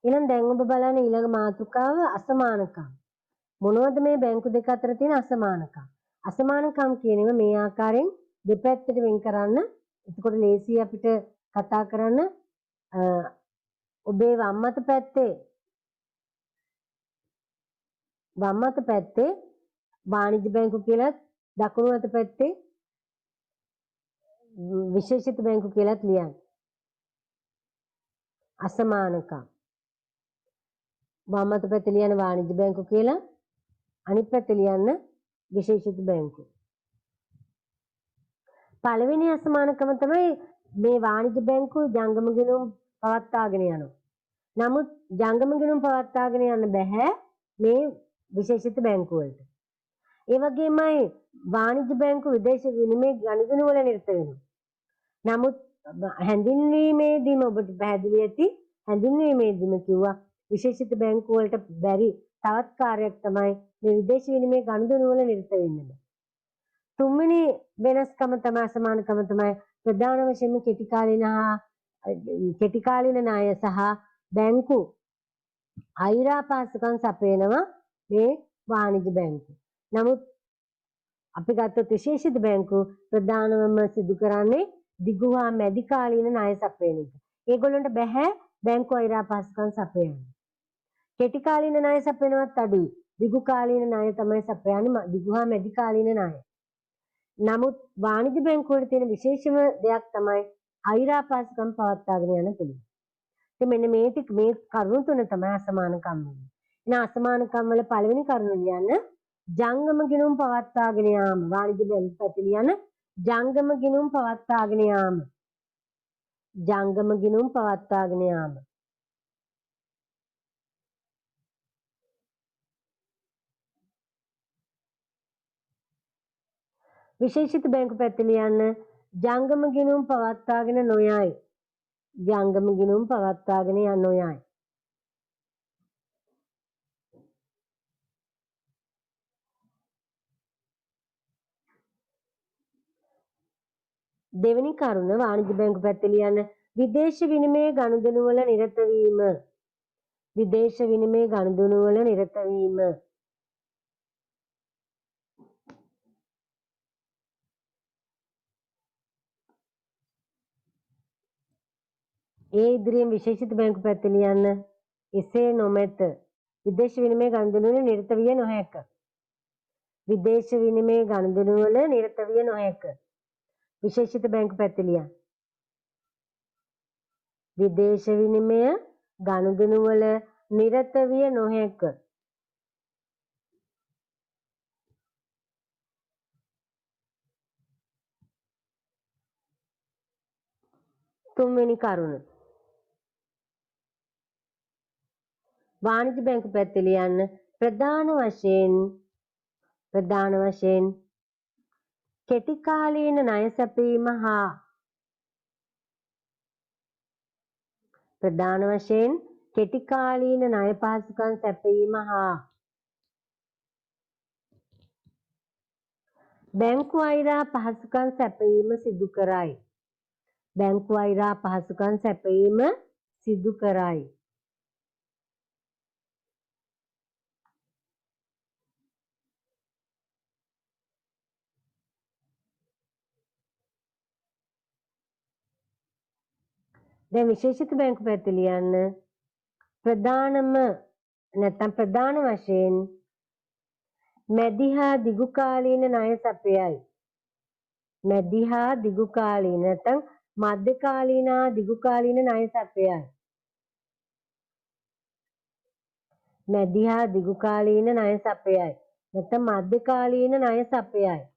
එහෙනම් දැන් ඔබ බලන්න ඊළඟ මාතෘකාව අසමානකම්. මොනවද මේ බැංකු දෙක අතර තියෙන අසමානකම්? අසමානකම් කියනව මේ ආකාරයෙන් දෙපැත්තට වෙන් කරන්න. එතකොට ලේසි අපිට කතා කරන්න ඔබේ වම් අත පැත්තේ වාණිජ්‍ය බැංකු කියලා දකුණු අත පැත්තේ විශේෂිත බැංකු කියලාත් ලියන්න. අසමානකම්. වම් අත පැත්තේ ලියන වාණිජ්‍ය බැංකු කියලා අනිත් පැත්තේ ලියන්න විශේෂිත බැංකු. පළවෙනි අසමානකම තමයි මේ වාණිජ්‍ය බැංකු ජංගම ගිණුම් පවත්වාගෙන යනවා. නමුත් ජංගම ගිණුම් පවත්වාගෙන යන්න බෑ මේ විශේෂිත බැංකු වලට. ඒ වගේමයි වාණිජ්‍ය බැංකු විදේශ විනිමය ගනුදෙනු වල නිරත වෙනවා. නමුත් හැඳින්වීමේදීම ඔබට පැහැදිලි ඇති හැඳින්වීමේදීම කිව්වා විශේෂිත බැංකු වලට බැරි තවත් කාර්යයක් තමයි මේ විදේශ විනිමය ගනුදෙනු වල නිරත වෙන්න. තුන්වෙනි වෙනස්කම තමයි අසමානකම තමයි ප්‍රධාන වශයෙන්ම කෙටි කාලීන ණය සහ බැංකු අයිරා පාසුකම් සපයනවා මේ වාණිජ්‍ය බැංකු. නමුත් අපි ගත්තොත් විශේෂිත බැංකු ප්‍රධානවම සිදු කරන්නේ දිගු හා මැදි කාලීන ණය සපයන එක. ඒගොල්ලන්ට බෑ බැංකු අයිරා පාසුකම් සපයන්න. කෙටි කාලීන ණය සපයනවත් අඩුයි. දිගු කාලීන ණය තමයි සපයන්නේ දිගු හා මැදි කාලීන ණය. නමුත් වාණිජ්‍ය බැංකු වල තියෙන විශේෂම දෙයක් තමයි අයිරා පාසුකම් පවත්වාගෙන යන පුළුවන්. ඉතින් මෙන්න මේ කරුණු තුන තමයි අසමානකම් වෙන්නේ. එහෙනම් අසමානකම් වල පළවෙනි කරුණ ලියන්න ජංගම ගිණුම් පවත්වාගෙන යාම. වාණිජ්‍ය බැංකු පැත්තේ ලියන්න ජංගම ගිණුම් පවත්වාගෙන යාම. ජංගම ගිණුම් පවත්වාගෙන යාම. විශේෂිත බැංකු පැත්තේ ලියන්න ජංගම ගිණුම් පවත්වාගෙන නොයයි. ජංගම ගිණුම් පවත්වාගෙන නොයයි. දෙවෙනි කරුණ වාණිජ්‍ය බැංකු පැත්තේ ලියන්න විදේශ විනිමය ගනුදෙනු වල නිරත වීම. විදේශ විනිමය ගනුදෙනු වල නිරත වීම. ඒ ඉදිරියෙන් විශේෂිත බැංකු පැත්තේ ලියන්න එසේ නොමැත. විදේශ විනිමය ගනුදෙනු වල නිරත විය නොහැක. විදේශ විනිමය ගනුදෙනු වල නිරත විය නොහැක. විශේෂිත බැංකු පැත්තේ ලියන්න. විදේශ විනිමය ගනුදෙනු වල නිරත විය නොහැක. තුන්වෙනි කරුණ වාණිජ්‍ය බැංකු පැත්තේ ලියන්න ප්‍රධාන වශයෙන් කෙටි කාලීන ණය සැපීම හා ප්‍රධාන වශයෙන් කෙටි කාලීන ණය පහසුකම් සැපීම හා බැංකු අයිරා පහසුකම් සැපීම සිදු කරයි. බැංකු අයිරා පහසුකම් සැපීම සිදු කරයි. දැන් විශේෂිත බැංකු පැත්තේ ලියන්න ප්‍රධාන වශයෙන් මැදි හා දිගු කාලීන ණය සපයයි. මැදි හා දිගු කාලීන නැත්නම් මධ්‍ය කාලීන හා දිගු කාලීන ණය සපයයි. මැදි හා දිගු කාලීන ණය සපයයි. නැත්නම් මධ්‍ය කාලීන ණය සපයයි.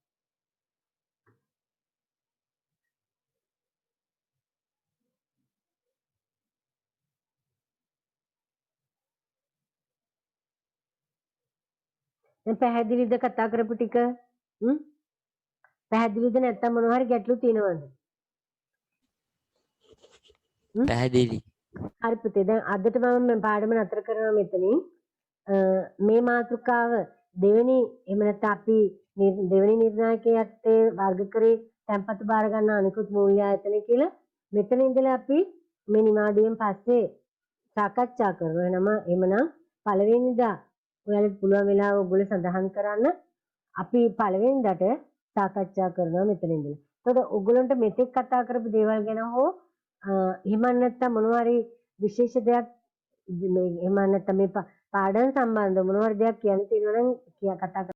දැන් පැහැදිලිද කතා කරපු ටික? පැහැදිලිද නැත්නම් මොනවා හරි ගැටලු තියෙනවද? පැහැදිලි. හරි පුතේ දැන් අදට මම පාඩම නතර කරනවා මෙතනින්. මේ මාතෘකාව දෙවෙනි එහෙම නැත්නම් අපි දෙවෙනි නිර්ණායකයේත් වර්ග කරේ තැන්පතු බාර ගන්න අනිකුත් මූල්‍ය ආයතන කියලා මෙතන ඉඳලා අපි මේ නිමාඩුවෙන් පස්සේ සාකච්ඡා කරනවා. එහෙමනම් පළවෙනිදා ඔයාලට පුළුවන් වෙලාව ඔයගොල්ලෝ සඳහන් කරන්න අපි පළවෙනිදාට සාකච්ඡා කරනවා මෙතන ඉඳලා. එතකොට ඔයගොල්ලන්ට මෙතෙක් කතා කරපු දේවල් ගැන හෝ එහෙම නැත්නම් මොනවා හරි විශේෂ දෙයක් මේ එහෙම නැත්නම් මේ පාඩම් සම්බන්ධව මොනවා හරි දෙයක් කියන්න තියෙනවා නම් කතා